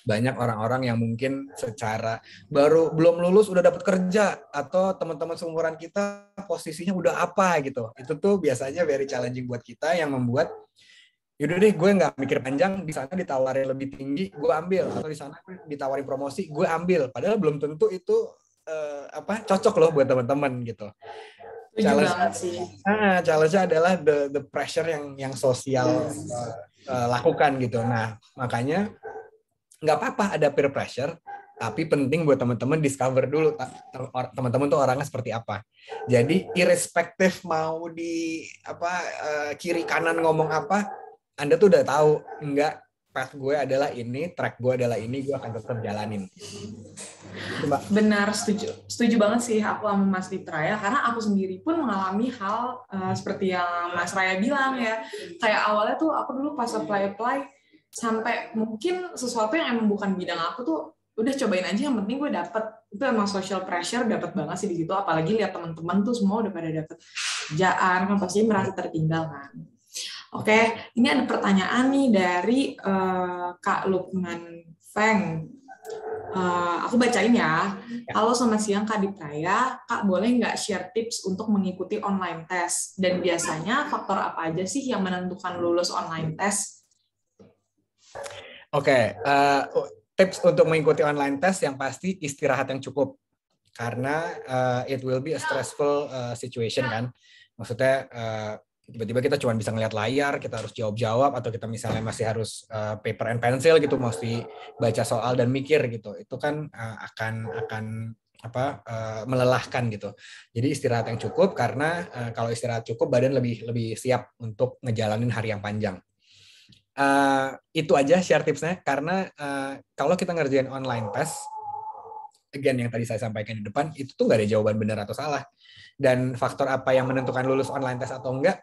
Banyak orang-orang yang mungkin secara belum lulus udah dapat kerja, atau teman-teman seumuran kita posisinya udah apa gitu. Itu tuh biasanya very challenging buat kita, yang membuat yaudah deh gue nggak mikir panjang, di sana ditawarin lebih tinggi gue ambil, atau di sana ditawarin promosi gue ambil, padahal belum tentu itu cocok loh buat teman-teman gitu. Challenge-nya adalah the pressure yang sosial lakukan gitu. Nah makanya nggak apa-apa ada peer pressure, tapi penting buat teman-teman discover dulu teman-teman tuh orangnya seperti apa. Jadi irrespective mau di kiri kanan ngomong apa, Anda tuh udah tahu, enggak, path gue adalah ini, track gue adalah ini, gue akan tetap jalanin. Benar, setuju banget sih aku sama Mas Fitra ya, karena aku sendiri pun mengalami hal seperti yang Mas Raya bilang ya. Kayak awalnya tuh aku dulu pas apply sampai mungkin sesuatu yang emang bukan bidang aku tuh udah cobain aja, yang penting gue dapet. Itu emang social pressure dapat banget sih di situ, apalagi lihat teman-teman tuh semua udah pada dapet kerjaan, kan pasti merasa tertinggal kan. Oke, ini ada pertanyaan nih dari Kak Lukman Feng. Aku bacain ya. Halo, selamat siang Kak Dipraya. Kak, boleh nggak share tips untuk mengikuti online test? Dan biasanya faktor apa aja sih yang menentukan lulus online test? Oke, tips untuk mengikuti online test yang pasti istirahat yang cukup. Karena it will be a stressful situation kan. Maksudnya tiba-tiba kita cuma bisa ngeliat layar, kita harus jawab-jawab, atau kita misalnya masih harus paper and pencil gitu, mesti baca soal dan mikir gitu. Itu kan akan melelahkan gitu. Jadi istirahat yang cukup, karena kalau istirahat cukup badan lebih siap untuk ngejalanin hari yang panjang. Itu aja share tipsnya, karena kalau kita ngerjain online test, again yang tadi saya sampaikan di depan, itu tuh nggak ada jawaban benar atau salah. Dan faktor apa yang menentukan lulus online test atau enggak,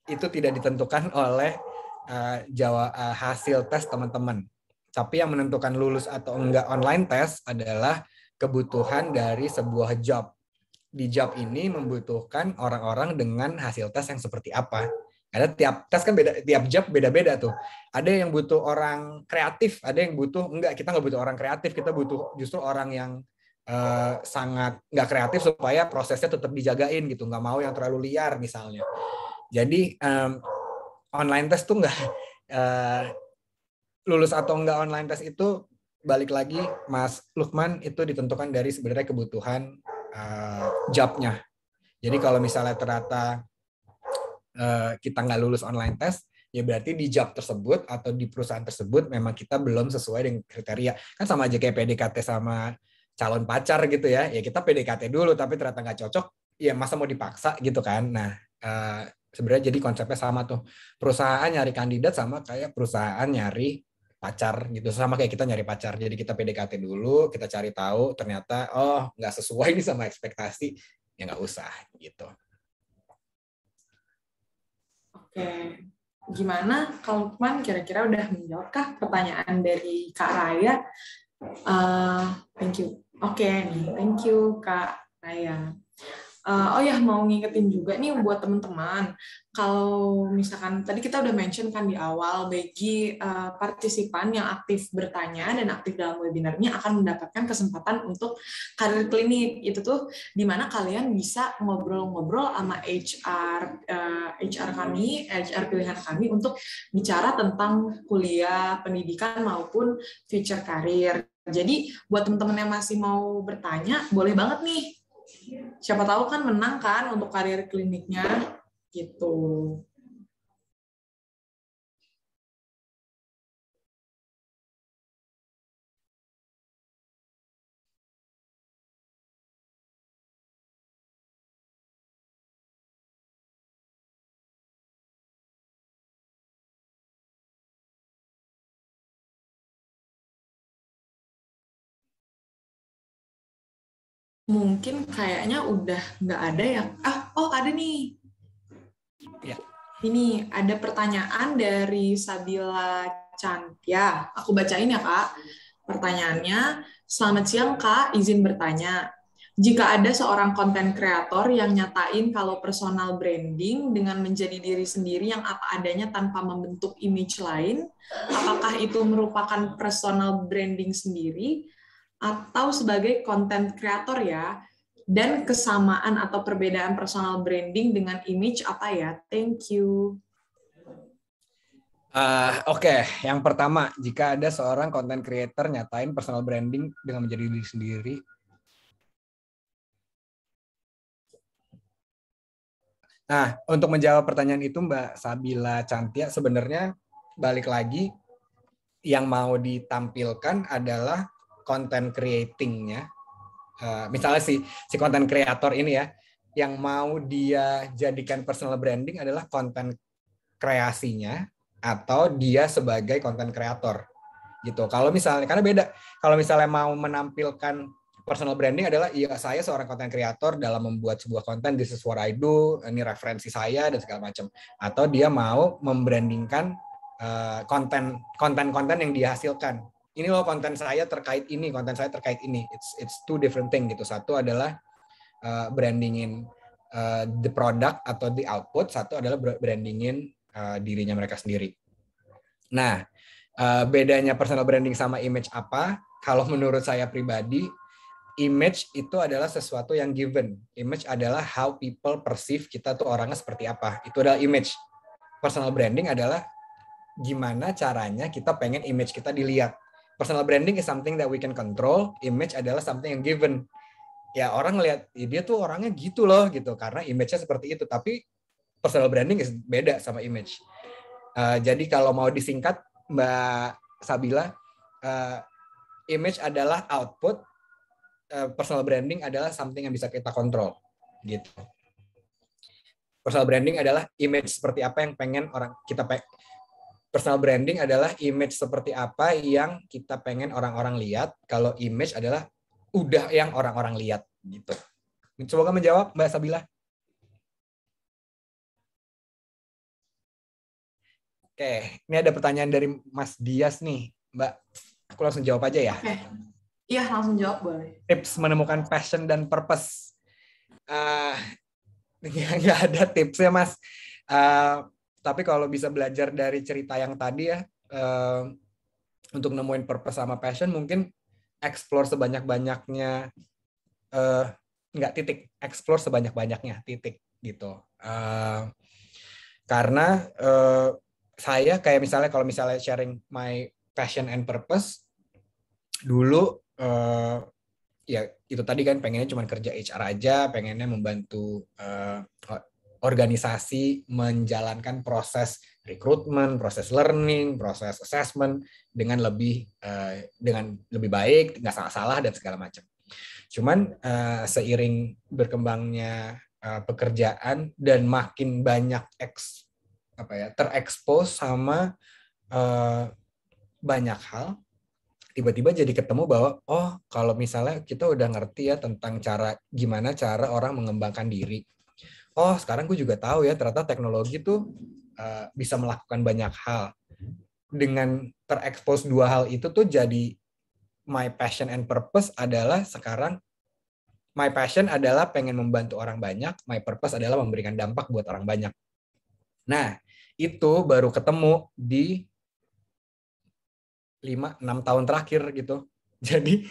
itu tidak ditentukan oleh hasil tes teman-teman. Tapi yang menentukan lulus atau enggak online test adalah kebutuhan dari sebuah job. Di job ini membutuhkan orang-orang dengan hasil tes yang seperti apa. Karena tiap tes kan beda, tiap job beda-beda tuh. Ada yang butuh orang kreatif, ada yang butuh kita nggak butuh orang kreatif, kita butuh justru orang yang sangat nggak kreatif supaya prosesnya tetap dijagain gitu, nggak mau yang terlalu liar misalnya. Jadi online test tuh nggak lulus atau enggak online test itu balik lagi Mas Lukman, itu ditentukan dari sebenarnya kebutuhan jobnya. Jadi kalau misalnya ternyata kita nggak lulus online test, ya berarti di job tersebut atau di perusahaan tersebut memang kita belum sesuai dengan kriteria. Kan sama aja kayak PDKT sama calon pacar gitu ya. Ya kita PDKT dulu, tapi ternyata nggak cocok, ya masa mau dipaksa gitu kan. Nah, sebenarnya jadi konsepnya sama tuh. Perusahaan nyari kandidat sama kayak perusahaan nyari pacar gitu, sama kayak kita nyari pacar. Jadi kita PDKT dulu, kita cari tahu, ternyata nggak sesuai nih sama ekspektasi, ya nggak usah gitu. Oke, gimana kalau Lukman kira-kira udah menjawabkah pertanyaan dari Kak Raya? Thank you. Oke nih, thank you Kak Raya. Oh ya, mau ngingetin juga nih buat teman-teman, kalau misalkan tadi kita udah mention kan di awal, bagi partisipan yang aktif bertanya dan aktif dalam webinarnya akan mendapatkan kesempatan untuk karir klinik. Itu tuh dimana kalian bisa ngobrol-ngobrol sama HR kami, HR pilihan kami untuk bicara tentang kuliah, pendidikan maupun future karir. Jadi buat teman-teman yang masih mau bertanya, boleh banget nih. Siapa tahu kan menang kan untuk karir kliniknya gitu. Mungkin kayaknya udah nggak ada ya. Oh ada nih. Ya. Ini ada pertanyaan dari Sabila Cantia. Aku bacain ya, Kak. Pertanyaannya, selamat siang, Kak. Izin bertanya. Jika ada seorang konten kreator yang nyatain kalau personal branding dengan menjadi diri sendiri yang apa adanya tanpa membentuk image lain, apakah itu merupakan personal branding sendiri atau sebagai konten kreator ya? Dan kesamaan atau perbedaan personal branding dengan image apa ya? Thank you. Oke. Yang pertama, jika ada seorang content creator nyatain personal branding dengan menjadi diri sendiri, nah, untuk menjawab pertanyaan itu Mbak Sabila Cantia, sebenarnya balik lagi yang mau ditampilkan adalah content creating-nya. Misalnya si content creator ini ya, yang mau dia jadikan personal branding adalah konten kreasinya atau dia sebagai content creator gitu. Kalau misalnya, karena beda. Kalau misalnya mau menampilkan personal branding adalah iya saya seorang content creator dalam membuat sebuah konten, this is what I do, ini referensi saya dan segala macam. Atau dia mau membrandingkan konten-konten yang dia hasilkan. Ini loh konten saya terkait ini, konten saya terkait ini. It's two different thing gitu. Satu adalah brandingin the product atau the output, satu adalah brandingin dirinya mereka sendiri. Nah, bedanya personal branding sama image apa? Kalau menurut saya pribadi, image itu adalah sesuatu yang given. Image adalah how people perceive kita tuh orangnya seperti apa. Itu adalah image. Personal branding adalah gimana caranya kita pengen image kita dilihat. Personal branding is something that we can control. Image adalah something yang given. Ya orang ngelihat dia tuh orangnya gitu loh gitu karena image-nya seperti itu. Tapi personal branding is beda sama image. Jadi kalau mau disingkat Mbak Sabila, image adalah output, personal branding adalah something yang bisa kita kontrol gitu. Personal branding adalah image seperti apa yang pengen orang kita personal branding adalah image seperti apa yang kita pengen orang-orang lihat. Kalau image adalah udah yang orang-orang lihat gitu. Semoga menjawab Mbak Sabila. Oke, ini ada pertanyaan dari Mas Dias nih, Mbak. Aku langsung jawab aja ya. Oke. Iya, langsung jawab boleh. Tips menemukan passion dan purpose. Nggak ada tipsnya, Mas. Tapi kalau bisa belajar dari cerita yang tadi ya, untuk nemuin purpose sama passion, mungkin explore sebanyak-banyaknya, explore sebanyak-banyaknya, titik gitu. Karena saya kayak misalnya kalau misalnya sharing my passion and purpose, dulu ya itu tadi kan pengennya cuma kerja HR aja, pengennya membantu organisasi menjalankan proses rekrutmen, proses learning, proses assessment dengan lebih baik, nggak salah-salah dan segala macam. Cuman seiring berkembangnya pekerjaan dan makin banyak terekspos sama banyak hal, tiba-tiba jadi ketemu bahwa kalau misalnya kita udah ngerti ya tentang gimana cara orang mengembangkan diri. Sekarang gue juga tahu ya ternyata teknologi tuh bisa melakukan banyak hal. Dengan terekspos dua hal itu tuh jadi my passion and purpose adalah sekarang my passion adalah pengen membantu orang banyak, my purpose adalah memberikan dampak buat orang banyak. Nah, itu baru ketemu di 5-6 tahun terakhir gitu. Jadi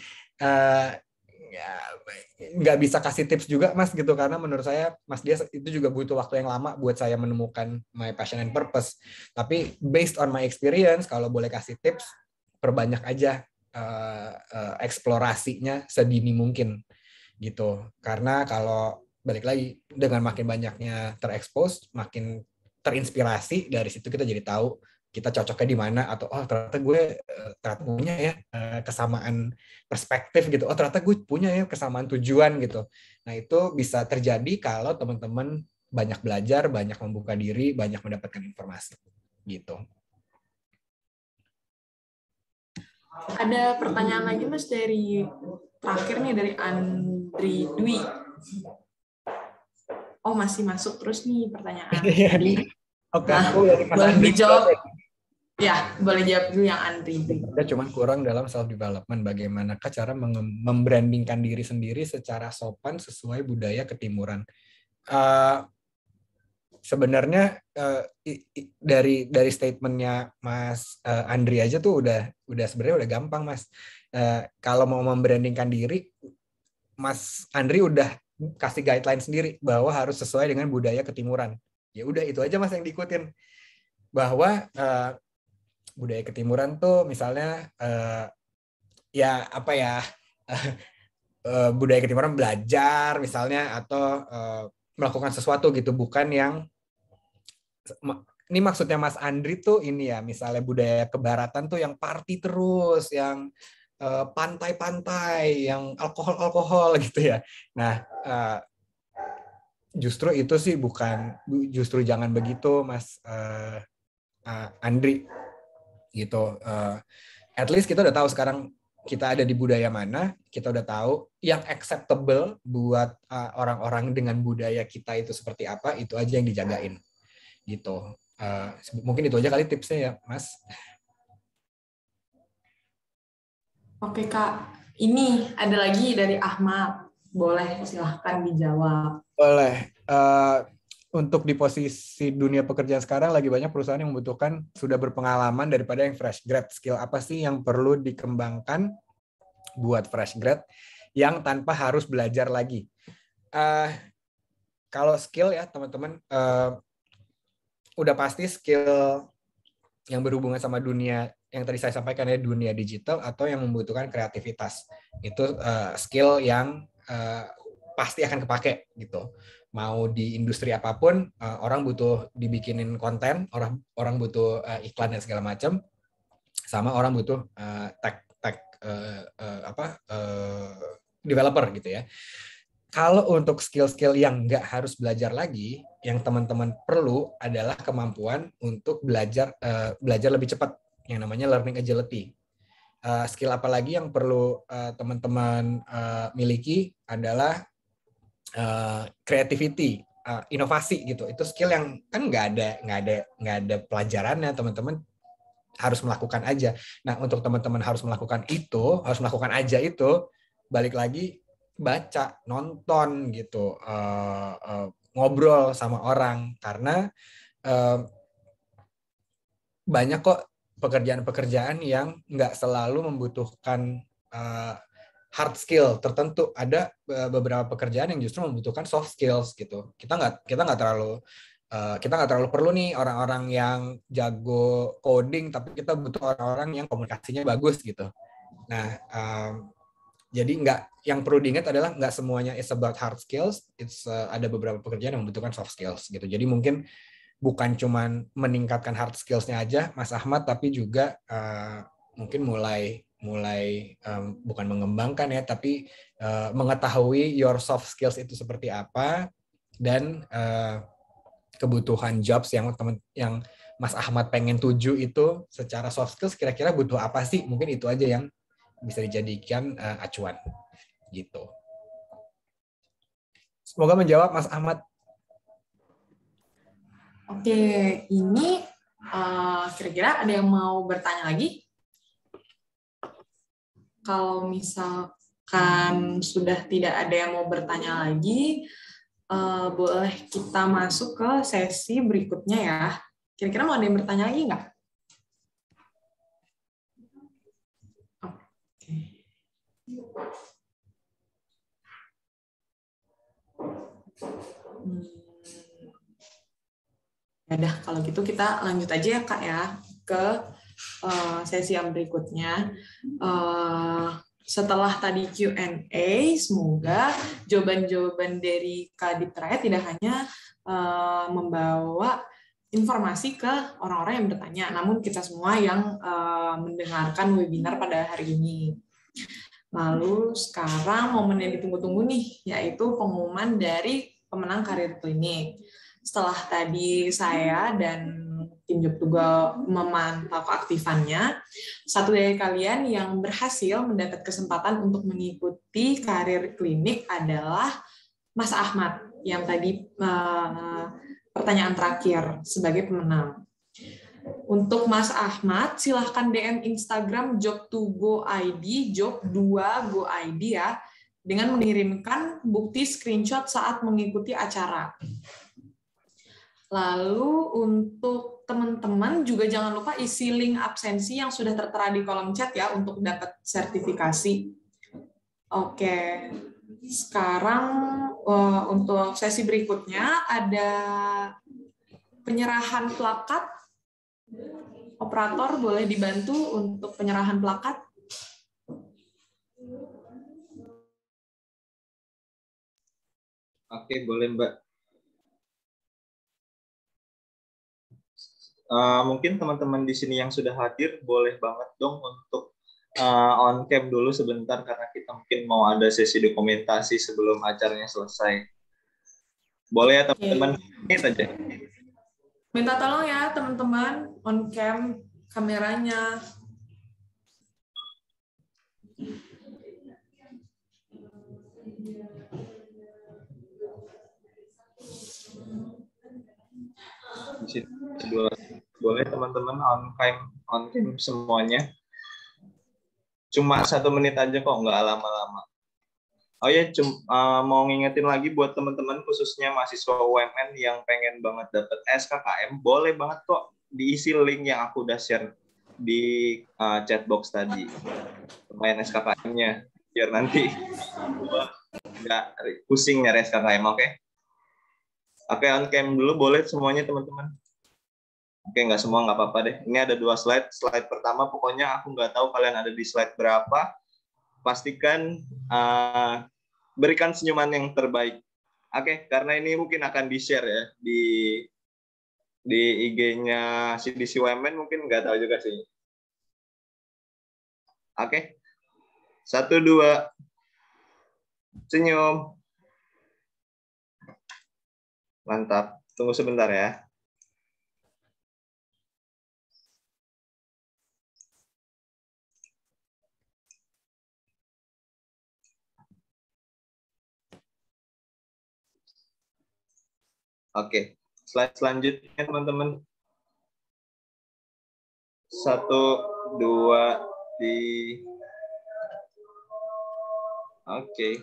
nggak bisa kasih tips juga Mas gitu, karena menurut saya Mas Dias itu juga butuh waktu yang lama buat saya menemukan my passion and purpose. Tapi based on my experience, kalau boleh kasih tips, perbanyak aja eksplorasinya sedini mungkin gitu. Karena kalau balik lagi dengan makin banyaknya terekspos, makin terinspirasi, dari situ kita jadi tahu kita cocoknya di mana, atau ternyata gue ternyata punya ya kesamaan perspektif gitu, ternyata gue punya ya kesamaan tujuan gitu. Nah itu bisa terjadi kalau teman-teman banyak belajar, banyak membuka diri, banyak mendapatkan informasi gitu. Ada pertanyaan lagi Mas dari terakhir nih dari Andri Dwi. Oh, masih masuk terus nih pertanyaan tadi. Oke, Nah, aku dari Mas boleh Andri dijawab. Ya, boleh jawab dulu yang Andri. Kita cuma kurang dalam self development. Bagaimanakah cara membrandingkan diri sendiri secara sopan sesuai budaya ketimuran? Sebenarnya dari statementnya Mas Andri aja tuh udah sebenarnya udah gampang, Mas. Kalau mau membrandingkan diri, Mas Andri udah kasih guideline sendiri bahwa harus sesuai dengan budaya ketimuran. Ya udah itu aja Mas yang diikutin. Bahwa budaya ketimuran tuh misalnya ya apa ya budaya ketimuran belajar misalnya atau melakukan sesuatu gitu, bukan yang ini maksudnya Mas Andri tuh ini ya, misalnya budaya kebaratan tuh yang party terus, yang pantai-pantai, yang alkohol-alkohol gitu ya. Nah, justru itu sih justru jangan begitu Mas Andri gitu. At least kita udah tahu sekarang kita ada di budaya mana, kita udah tahu yang acceptable buat orang-orang dengan budaya kita itu seperti apa, itu aja yang dijagain gitu. Mungkin itu aja kali tipsnya ya, Mas. Oke Kak, ini ada lagi dari Ahmad. Boleh silahkan dijawab. Boleh. Untuk di posisi dunia pekerjaan sekarang lagi banyak perusahaan yang membutuhkan sudah berpengalaman daripada yang fresh grad. Skill apa sih yang perlu dikembangkan buat fresh grad yang tanpa harus belajar lagi? Kalau skill ya teman-teman, udah pasti skill yang berhubungan sama dunia yang tadi saya sampaikan ya, dunia digital atau yang membutuhkan kreativitas. Itu skill yang pasti akan kepake gitu. Mau di industri apapun, orang butuh dibikinin konten, orang butuh iklan dan segala macam, sama orang butuh developer gitu ya. Kalau untuk skill-skill yang nggak harus belajar lagi, yang teman-teman perlu adalah kemampuan untuk belajar lebih cepat, yang namanya learning agility. Skill apa lagi yang perlu teman-teman miliki adalah creativity, inovasi gitu. Itu skill yang kan nggak ada pelajarannya, teman-teman harus melakukan aja. Nah, untuk teman-teman harus melakukan aja itu, balik lagi baca, nonton gitu, ngobrol sama orang, karena banyak kok pekerjaan-pekerjaan yang nggak selalu membutuhkan hard skill tertentu. Ada beberapa pekerjaan yang justru membutuhkan soft skills gitu. Kita nggak terlalu perlu nih orang-orang yang jago coding, tapi kita butuh orang-orang yang komunikasinya bagus gitu. Nah, jadi yang perlu diingat adalah nggak semuanya is about hard skills. Ada beberapa pekerjaan yang membutuhkan soft skills gitu. Jadi mungkin bukan cuman meningkatkan hard skills-nya aja, Mas Ahmad, tapi juga mungkin mulai bukan mengembangkan ya, tapi mengetahui your soft skills itu seperti apa, dan kebutuhan jobs yang Mas Ahmad pengen tuju itu secara soft skills kira-kira butuh apa sih? Mungkin itu aja yang bisa dijadikan acuan gitu. Semoga menjawab Mas Ahmad. Oke, ini kira-kira ada yang mau bertanya lagi? Kalau misalkan sudah tidak ada yang mau bertanya lagi, boleh kita masuk ke sesi berikutnya ya. Kira-kira mau ada yang bertanya lagi nggak? Oke. Ya udah, kalau gitu kita lanjut aja ya Kak ya ke sesi yang berikutnya. Setelah tadi Q&A, semoga jawaban-jawaban dari Kak Diptra tidak hanya membawa informasi ke orang-orang yang bertanya, namun kita semua yang mendengarkan webinar pada hari ini. Lalu sekarang momen yang ditunggu-tunggu nih, yaitu pengumuman dari pemenang karir klinik. Setelah tadi saya dan tim Job to Go memantau keaktifannya. Satu dari kalian yang berhasil mendapat kesempatan untuk mengikuti karir klinik adalah Mas Ahmad, yang tadi pertanyaan terakhir sebagai pemenang. Untuk Mas Ahmad, silahkan DM Instagram Job2Go ID, Job2Go ID ya, dengan mengirimkan bukti screenshot saat mengikuti acara. Lalu untuk teman-teman juga jangan lupa isi link absensi yang sudah tertera di kolom chat ya untuk dapat sertifikasi. Oke, sekarang untuk sesi berikutnya ada penyerahan plakat. Operator boleh dibantu untuk penyerahan plakat. Oke, boleh Mbak. Mungkin teman-teman di sini yang sudah hadir boleh banget dong untuk on cam dulu sebentar karena kita mungkin mau ada sesi dokumentasi sebelum acaranya selesai. Boleh ya teman-teman? Ini aja. Minta tolong ya teman-teman on cam kameranya. Di sini boleh teman-teman on cam semuanya. Cuma 1 menit aja kok, nggak lama-lama. Oh ya, mau ngingetin lagi buat teman-teman khususnya mahasiswa UMN yang pengen banget dapet SKKM, boleh banget kok diisi link yang aku udah share di chat box tadi. Lumayan SKKM-nya, biar nanti nggak pusing nyari SKKM, oke? Oke, on cam dulu boleh semuanya teman-teman. Oke, nggak semua nggak apa-apa deh. Ini ada 2 slide. Slide pertama pokoknya aku nggak tahu kalian ada di slide berapa. Pastikan berikan senyuman yang terbaik. Oke, karena ini mungkin akan di-share ya di IG-nya CDC Women, mungkin nggak tahu juga sih. Oke, 1, 2, senyum. Mantap. Tunggu sebentar ya. Oke, slide selanjutnya teman-teman. 1, 2, di. Oke.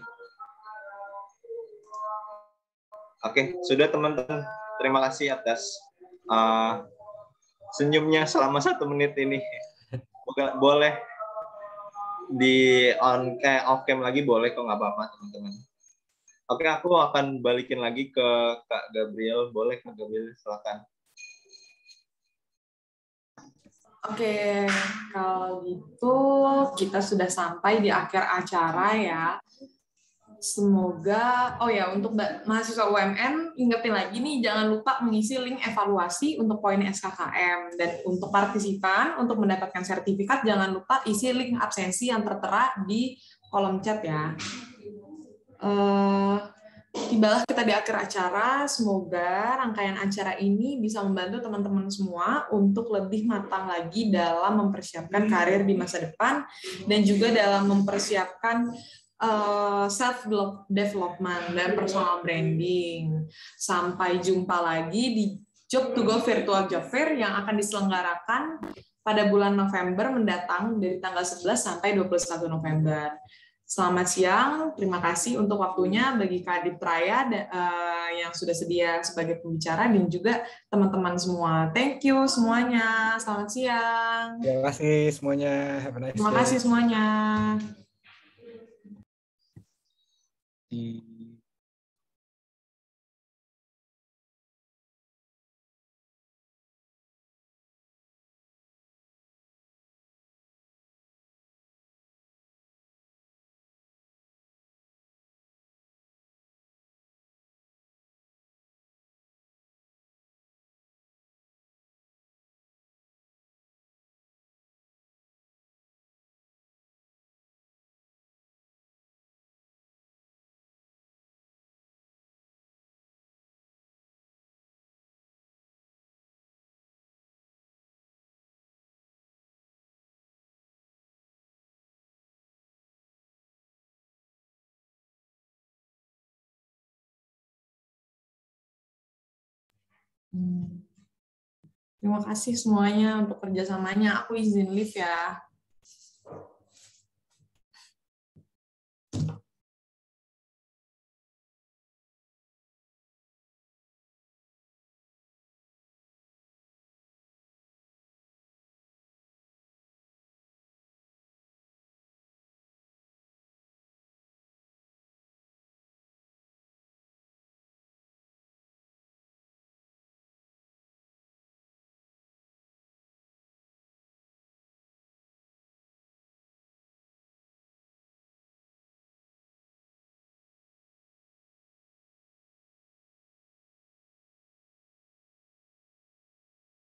Oke, sudah teman-teman. Terima kasih atas senyumnya selama 1 menit ini. Boleh di off cam lagi boleh kok, nggak apa-apa teman-teman. Oke, aku akan balikin lagi ke Kak Gabriel. Boleh Kak Gabriel, silakan. Oke, kalau gitu kita sudah sampai di akhir acara ya. Semoga, oh ya, untuk mahasiswa UMN, ingetin lagi nih, jangan lupa mengisi link evaluasi untuk poin SKKM. Dan untuk partisipan, untuk mendapatkan sertifikat, jangan lupa isi link absensi yang tertera di kolom chat ya. Tibalah kita di akhir acara, semoga rangkaian acara ini bisa membantu teman-teman semua untuk lebih matang lagi dalam mempersiapkan karir di masa depan dan juga dalam mempersiapkan self development dan personal branding. Sampai jumpa lagi di Job to Go Virtual Job Fair yang akan diselenggarakan pada bulan November mendatang dari tanggal 11 sampai 21 November. Selamat siang, terima kasih untuk waktunya bagi Kak Adip Raya yang sudah sedia sebagai pembicara dan juga teman-teman semua. Thank you semuanya, selamat siang. Terima kasih semuanya, have a nice day. Terima kasih semuanya. Terima kasih semuanya untuk kerjasamanya. Aku izin leave ya.